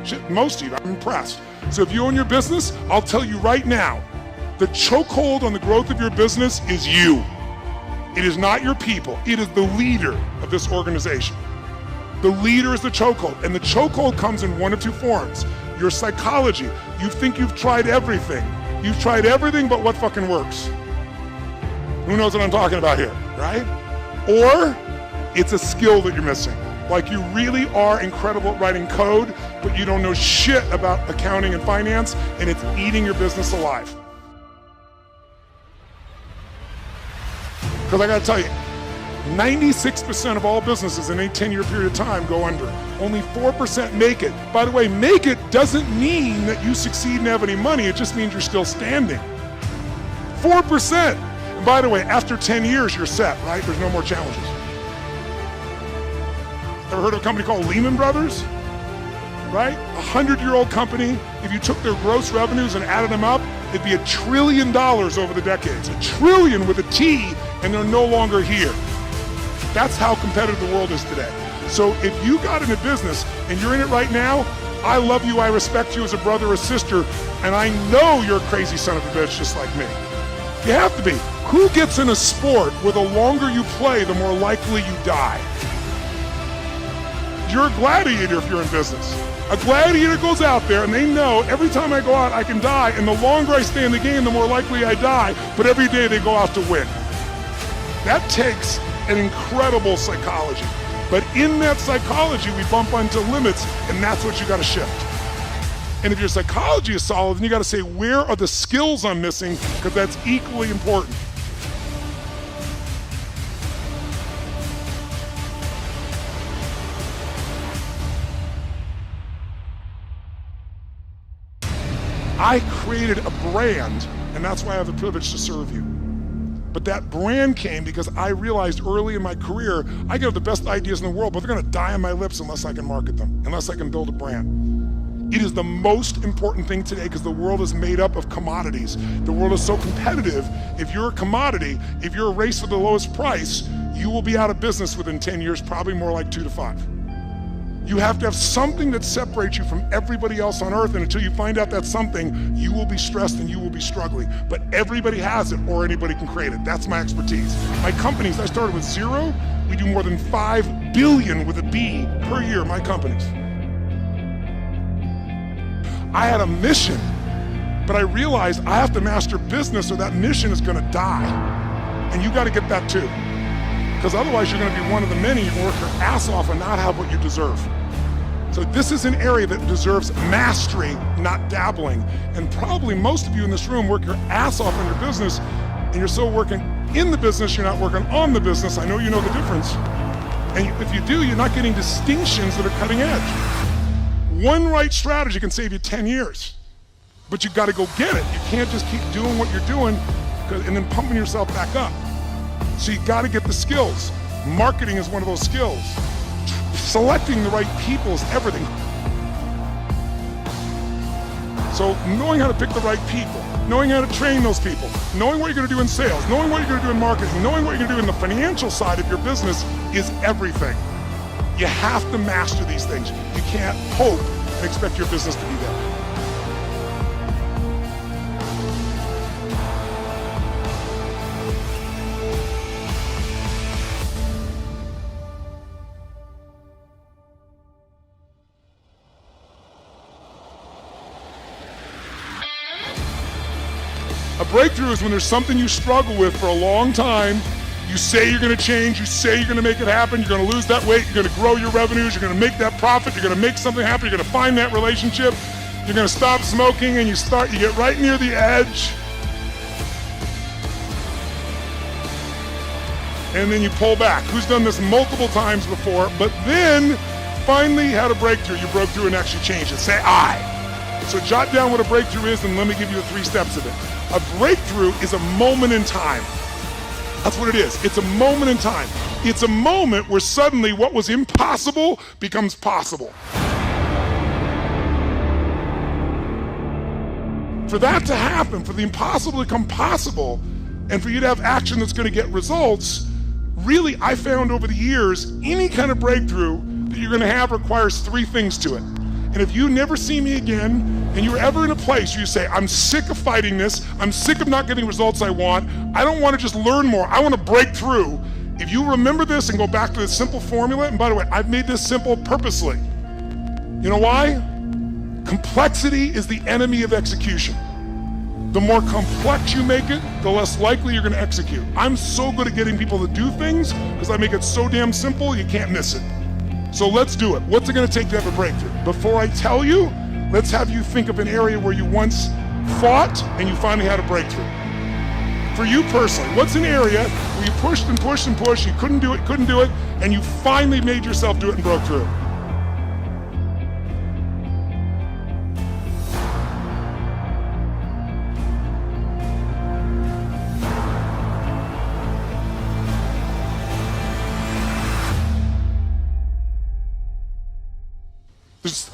Shit, most of you, I'm impressed. So if you own your business, I'll tell you right now, the chokehold on the growth of your business is you. It is not your people. It is the leader of this organization. The leader is the chokehold, and the chokehold comes in one of two forms. Your psychology. You think you've tried everything. You've tried everything but what fucking works. Who knows what I'm talking about here, right? Or it's a skill that you're missing. Like you really are incredible at writing code, but you don't know shit about accounting and finance, and it's eating your business alive. Because I gotta tell you, 96% of all businesses in a 10-year period of time go under. Only 4% make it. By the way, make it doesn't mean that you succeed and have any money, it just means you're still standing. 4%. And by the way, after 10 years, you're set, right? There's no more challenges. Ever heard of a company called Lehman Brothers? Right? 100-year-old company. If you took their gross revenues and added them up, it'd be $1 trillion over the decades. $1 trillion with a T, and they're no longer here. That's how competitive the world is today. So if you got into business and you're in it right now, I love you, I respect you as a brother or sister, and I know you're a crazy son of a bitch just like me. You have to be. Who gets in a sport where the longer you play, the more likely you die? You're a gladiator if you're in business. A gladiator goes out there and they know every time I go out I can die, and the longer I stay in the game, the more likely I die, but every day they go out to win. That takes an incredible psychology. But in that psychology, we bump onto limits, and that's what you gotta shift. And if your psychology is solid, then you gotta say, where are the skills I'm missing? Because that's equally important. I created a brand, and that's why I have the privilege to serve you. But that brand came because I realized early in my career, I could have the best ideas in the world, but they're gonna die on my lips unless I can market them, unless I can build a brand. It is the most important thing today because the world is made up of commodities. The world is so competitive. If you're a commodity, if you're a race for the lowest price, you will be out of business within 10 years, probably more like 2 to 5. You have to have something that separates you from everybody else on earth, and until you find out that something, you will be stressed and you will be struggling. But everybody has it, or anybody can create it. That's my expertise. My companies, I started with zero. We do more than 5 billion with a B per year, my companies. I had a mission, but I realized I have to master business or that mission is gonna die. And you gotta get that too. Because otherwise you're gonna be one of the many who work your ass off and not have what you deserve. So this is an area that deserves mastery, not dabbling. And probably most of you in this room work your ass off in your business, and you're so working in the business, you're not working on the business. I know you know the difference. And if you do, you're not getting distinctions that are cutting edge. One right strategy can save you 10 years, but you gotta go get it. You can't just keep doing what you're doing and then pumping yourself back up. So you gotta get the skills. Marketing is one of those skills. Selecting the right people is everything. So knowing how to pick the right people, knowing how to train those people, knowing what you're gonna do in sales, knowing what you're gonna do in marketing, knowing what you're gonna do in the financial side of your business is everything. You have to master these things. You can't hope and expect your business to be there. A breakthrough is when there's something you struggle with for a long time. You say you're gonna change, you say you're gonna make it happen, you're gonna lose that weight, you're gonna grow your revenues, you're gonna make that profit, you're gonna make something happen, you're gonna find that relationship, you're gonna stop smoking, and you get right near the edge, and then you pull back. Who's done this multiple times before, but then finally had a breakthrough. You broke through and actually changed it. Say I. So jot down what a breakthrough is, and let me give you the 3 steps of it. A breakthrough is a moment in time. That's what it is. It's a moment in time. It's a moment where suddenly what was impossible becomes possible. For that to happen, for the impossible to become possible, and for you to have action that's going to get results, really, I found over the years, any kind of breakthrough that you're going to have requires 3 things to it. And if you never see me again, and you're ever in a place where you say, I'm sick of fighting this, I'm sick of not getting results I want, I don't want to just learn more, I want to break through. If you remember this and go back to this simple formula, and by the way, I've made this simple purposely. You know why? Complexity is the enemy of execution. The more complex you make it, the less likely you're going to execute. I'm so good at getting people to do things because I make it so damn simple, you can't miss it. So let's do it. What's it going to take to have a breakthrough? Before I tell you, let's have you think of an area where you once fought and you finally had a breakthrough. For you personally, what's an area where you pushed and pushed and pushed, you couldn't do it, and you finally made yourself do it and broke through?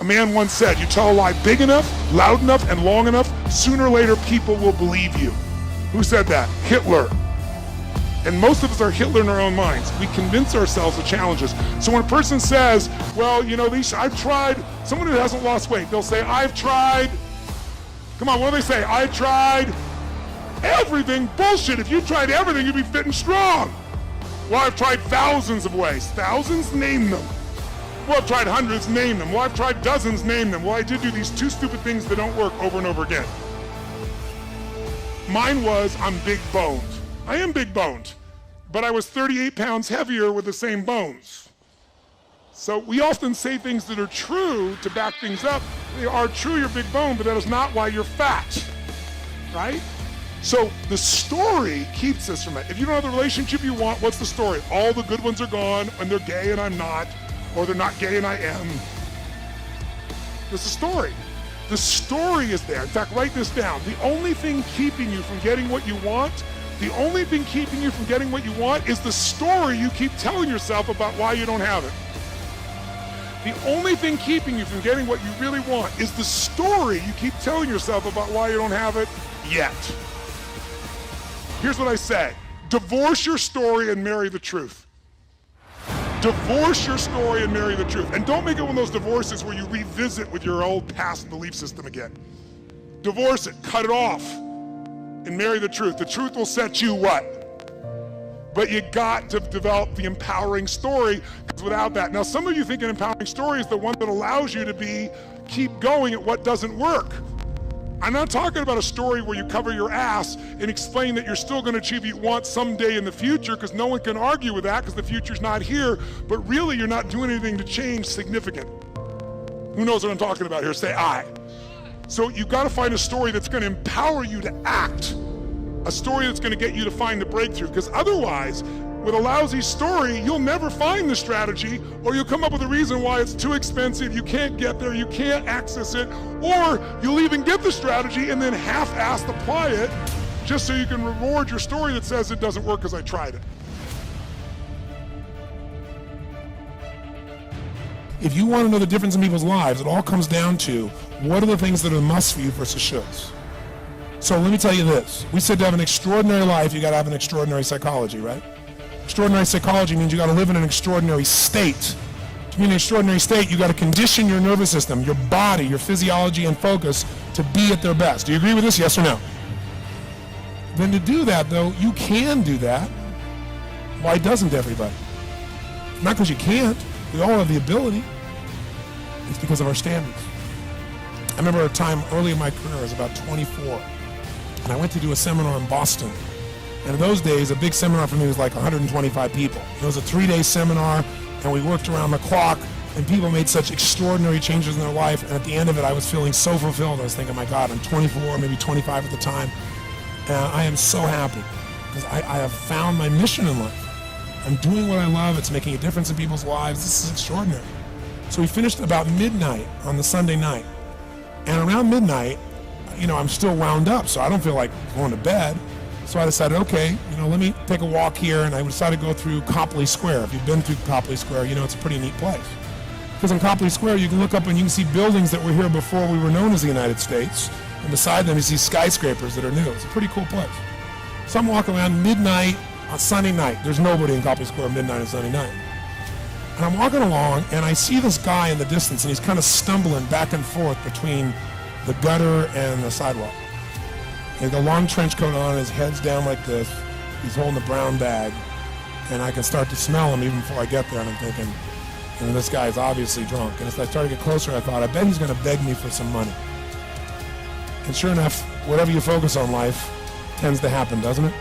A man once said, you tell a lie big enough, loud enough, and long enough, sooner or later people will believe you. Who said that? Hitler. And most of us are Hitler in our own minds. We convince ourselves of challenges. So when a person says, well, you know, I've tried, someone who hasn't lost weight, they'll say, I've tried, come on, what do they say? I tried everything. Bullshit. If you tried everything, you'd be fit and strong. Well, I've tried thousands of ways. Thousands? Name them. Well, I've tried hundreds, name them. Well, I've tried dozens, name them. Well, I did do these 2 stupid things that don't work over and over again. Mine was, I'm big boned. I am big boned, but I was 38 pounds heavier with the same bones. So we often say things that are true to back things up. They are true, you're big boned, but that is not why you're fat, right? So the story keeps us from it. If you don't have the relationship you want, what's the story? All the good ones are gone, and they're gay and I'm not. Or they're not gay and I am. There's a story. The story is there. In fact, write this down. The only thing keeping you from getting what you want, the only thing keeping you from getting what you want is the story you keep telling yourself about why you don't have it. The only thing keeping you from getting what you really want is the story you keep telling yourself about why you don't have it yet. Here's what I say. Divorce your story and marry the truth. Divorce your story and marry the truth. And don't make it one of those divorces where you revisit with your old past belief system again. Divorce it, cut it off, and marry the truth. The truth will set you what? But you got to develop the empowering story, because without that, now some of you think an empowering story is the one that allows you to keep going at what doesn't work. I'm not talking about a story where you cover your ass and explain that you're still going to achieve what you want someday in the future, because no one can argue with that because the future's not here, but really you're not doing anything to change significant. Who knows what I'm talking about here? Say I. So you've got to find a story that's going to empower you to act, a story that's going to get you to find the breakthrough, because otherwise, with a lousy story, you'll never find the strategy, or you'll come up with a reason why it's too expensive, you can't get there, you can't access it, or you'll even get the strategy and then half-assed apply it just so you can reward your story that says it doesn't work because I tried it. If you want to know the difference in people's lives, it all comes down to what are the things that are must for you versus shoulds. So let me tell you this. We said to have an extraordinary life, you got to have an extraordinary psychology, right? Extraordinary psychology means you got to live in an extraordinary state. To be in an extraordinary state, you got to condition your nervous system, your body, your physiology and focus to be at their best. Do you agree with this? Yes or no? Then to do that, though, you can do that. Why doesn't everybody? Not because you can't. We all have the ability. It's because of our standards. I remember a time early in my career, I was about 24, and I went to do a seminar in Boston. And in those days, a big seminar for me was like 125 people. It was a 3-day seminar, and we worked around the clock, and people made such extraordinary changes in their life. And at the end of it, I was feeling so fulfilled. I was thinking, my God, I'm 24, maybe 25 at the time. And I am so happy because I have found my mission in life. I'm doing what I love. It's making a difference in people's lives. This is extraordinary. So we finished about midnight on the Sunday night. And around midnight, I'm still wound up, so I don't feel like going to bed. So I decided, okay, let me take a walk here, and I decided to go through Copley Square. If you've been through Copley Square, it's a pretty neat place. Because in Copley Square, you can look up and you can see buildings that were here before we were known as the United States, and beside them you see skyscrapers that are new. It's a pretty cool place. So I'm walking around midnight on Sunday night. There's nobody in Copley Square midnight on Sunday night. And I'm walking along, and I see this guy in the distance, and he's kind of stumbling back and forth between the gutter and the sidewalk. He has a long trench coat on, his head's down like this. He's holding a brown bag, and I can start to smell him even before I get there, and I'm thinking, this guy's obviously drunk. And as I started to get closer, I thought, I bet he's going to beg me for some money. And sure enough, whatever you focus on life tends to happen, doesn't it?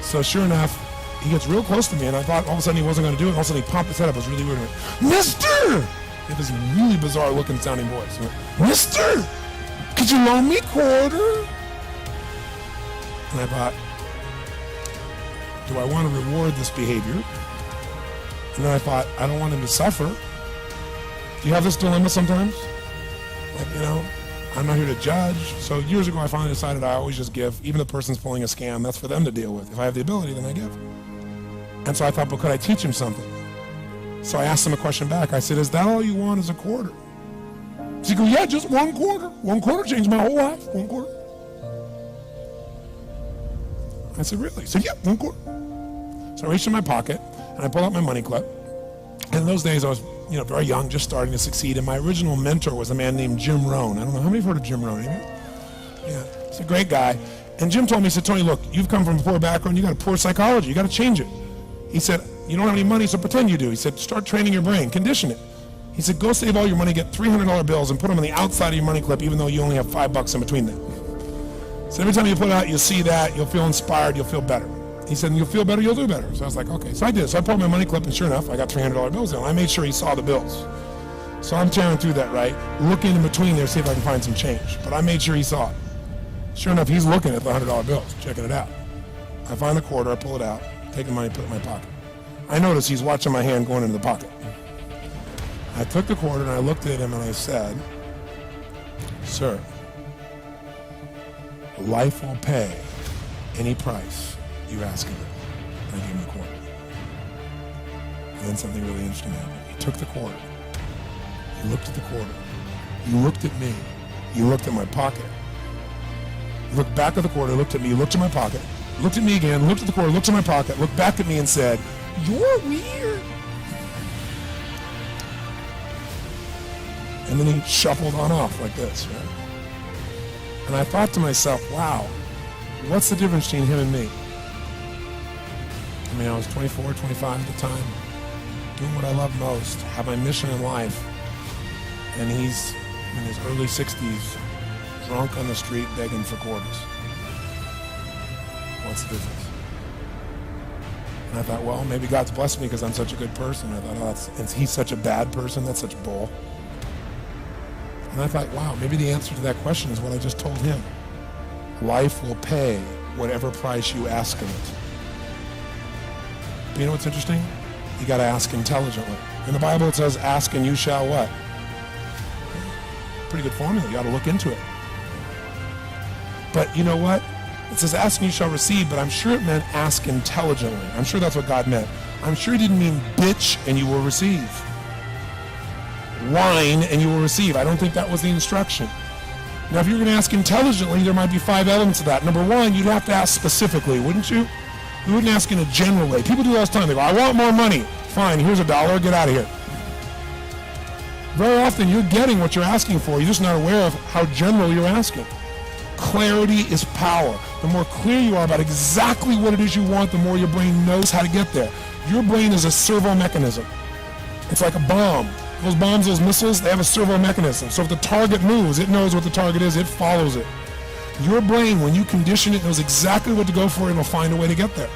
So sure enough, he gets real close to me, and I thought all of a sudden he wasn't going to do it. All of a sudden he popped his head up. It was really weird. Mister! He had this really bizarre looking sounding voice. He went, Mister! Could you loan me a quarter? And I thought, do I want to reward this behavior? And then I thought, I don't want him to suffer. Do you have this dilemma sometimes? Like, I'm not here to judge. So years ago, I finally decided I always just give. Even if the person's pulling a scam, that's for them to deal with. If I have the ability, then I give. And so I thought, but could I teach him something? So I asked him a question back. I said, is that all you want is a quarter? So he goes, yeah, just 1 quarter. 1 quarter changed my whole life. 1 quarter. I said, really? He said, yeah, 1 quarter. So I reached in my pocket, and I pulled out my money clip. And in those days, I was, very young, just starting to succeed. And my original mentor was a man named Jim Rohn. I don't know, how many have heard of Jim Rohn? Yeah, he's a great guy. And Jim told me, he said, Tony, look, you've come from a poor background. You got a poor psychology. You got to change it. He said, you don't have any money, so pretend you do. He said, start training your brain. Condition it. He said, go save all your money, get $300 bills, and put them on the outside of your money clip, even though you only have $5 in between them. So every time you put it out, you'll see that, you'll feel inspired, you'll feel better. He said, you'll feel better, you'll do better. So I was like, okay. So I did. So I pulled my money clip, and sure enough, I got $300 bills in. I made sure he saw the bills. So I'm tearing through that, right? Looking in between there, see if I can find some change. But I made sure he saw it. Sure enough, he's looking at the $100 bills, checking it out. I find the quarter, I pull it out, take the money, put it in my pocket. I notice he's watching my hand going into the pocket. I took the quarter and I looked at him and I said, sir, life will pay any price you ask of it. And I gave him the quarter. And then something really interesting happened. He took the quarter. He looked at the quarter. He looked at me. He looked at my pocket. He looked back at the quarter, looked at me, looked at my pocket, looked at me again, looked at the quarter, looked at my pocket, looked back at me and said, you're weird. And then he shuffled on off like this, right? And I thought to myself, wow, what's the difference between him and me? I mean, I was 24, 25 at the time, doing what I love most, have my mission in life, and he's in his early 60s, drunk on the street begging for quarters. What's the difference? And I thought, well, maybe God's blessed me because I'm such a good person. I thought, oh, he's such a bad person, that's such bull. And I thought, wow, maybe the answer to that question is what I just told him. Life will pay whatever price you ask of it. But you know what's interesting? You got to ask intelligently. In the Bible it says, ask and you shall what? Pretty good formula. You got to look into it. But you know what? It says, ask and you shall receive, but I'm sure it meant ask intelligently. I'm sure that's what God meant. I'm sure he didn't mean bitch and you will receive. Whine and you will receive. I don't think that was the instruction. Now, if you're going to ask intelligently, there might be 5 elements of that. Number 1, you'd have to ask specifically, wouldn't you? You wouldn't ask in a general way. People do all the time. They go, I want more money. Fine, here's $1. Get out of here. Very often, you're getting what you're asking for. You're just not aware of how general you're asking. Clarity is power. The more clear you are about exactly what it is you want, the more your brain knows how to get there. Your brain is a servo mechanism. It's like a bomb. Those bombs, those missiles, they have a servo mechanism. So if the target moves, it knows what the target is, it follows it. Your brain, when you condition it, knows exactly what to go for, and it'll find a way to get there.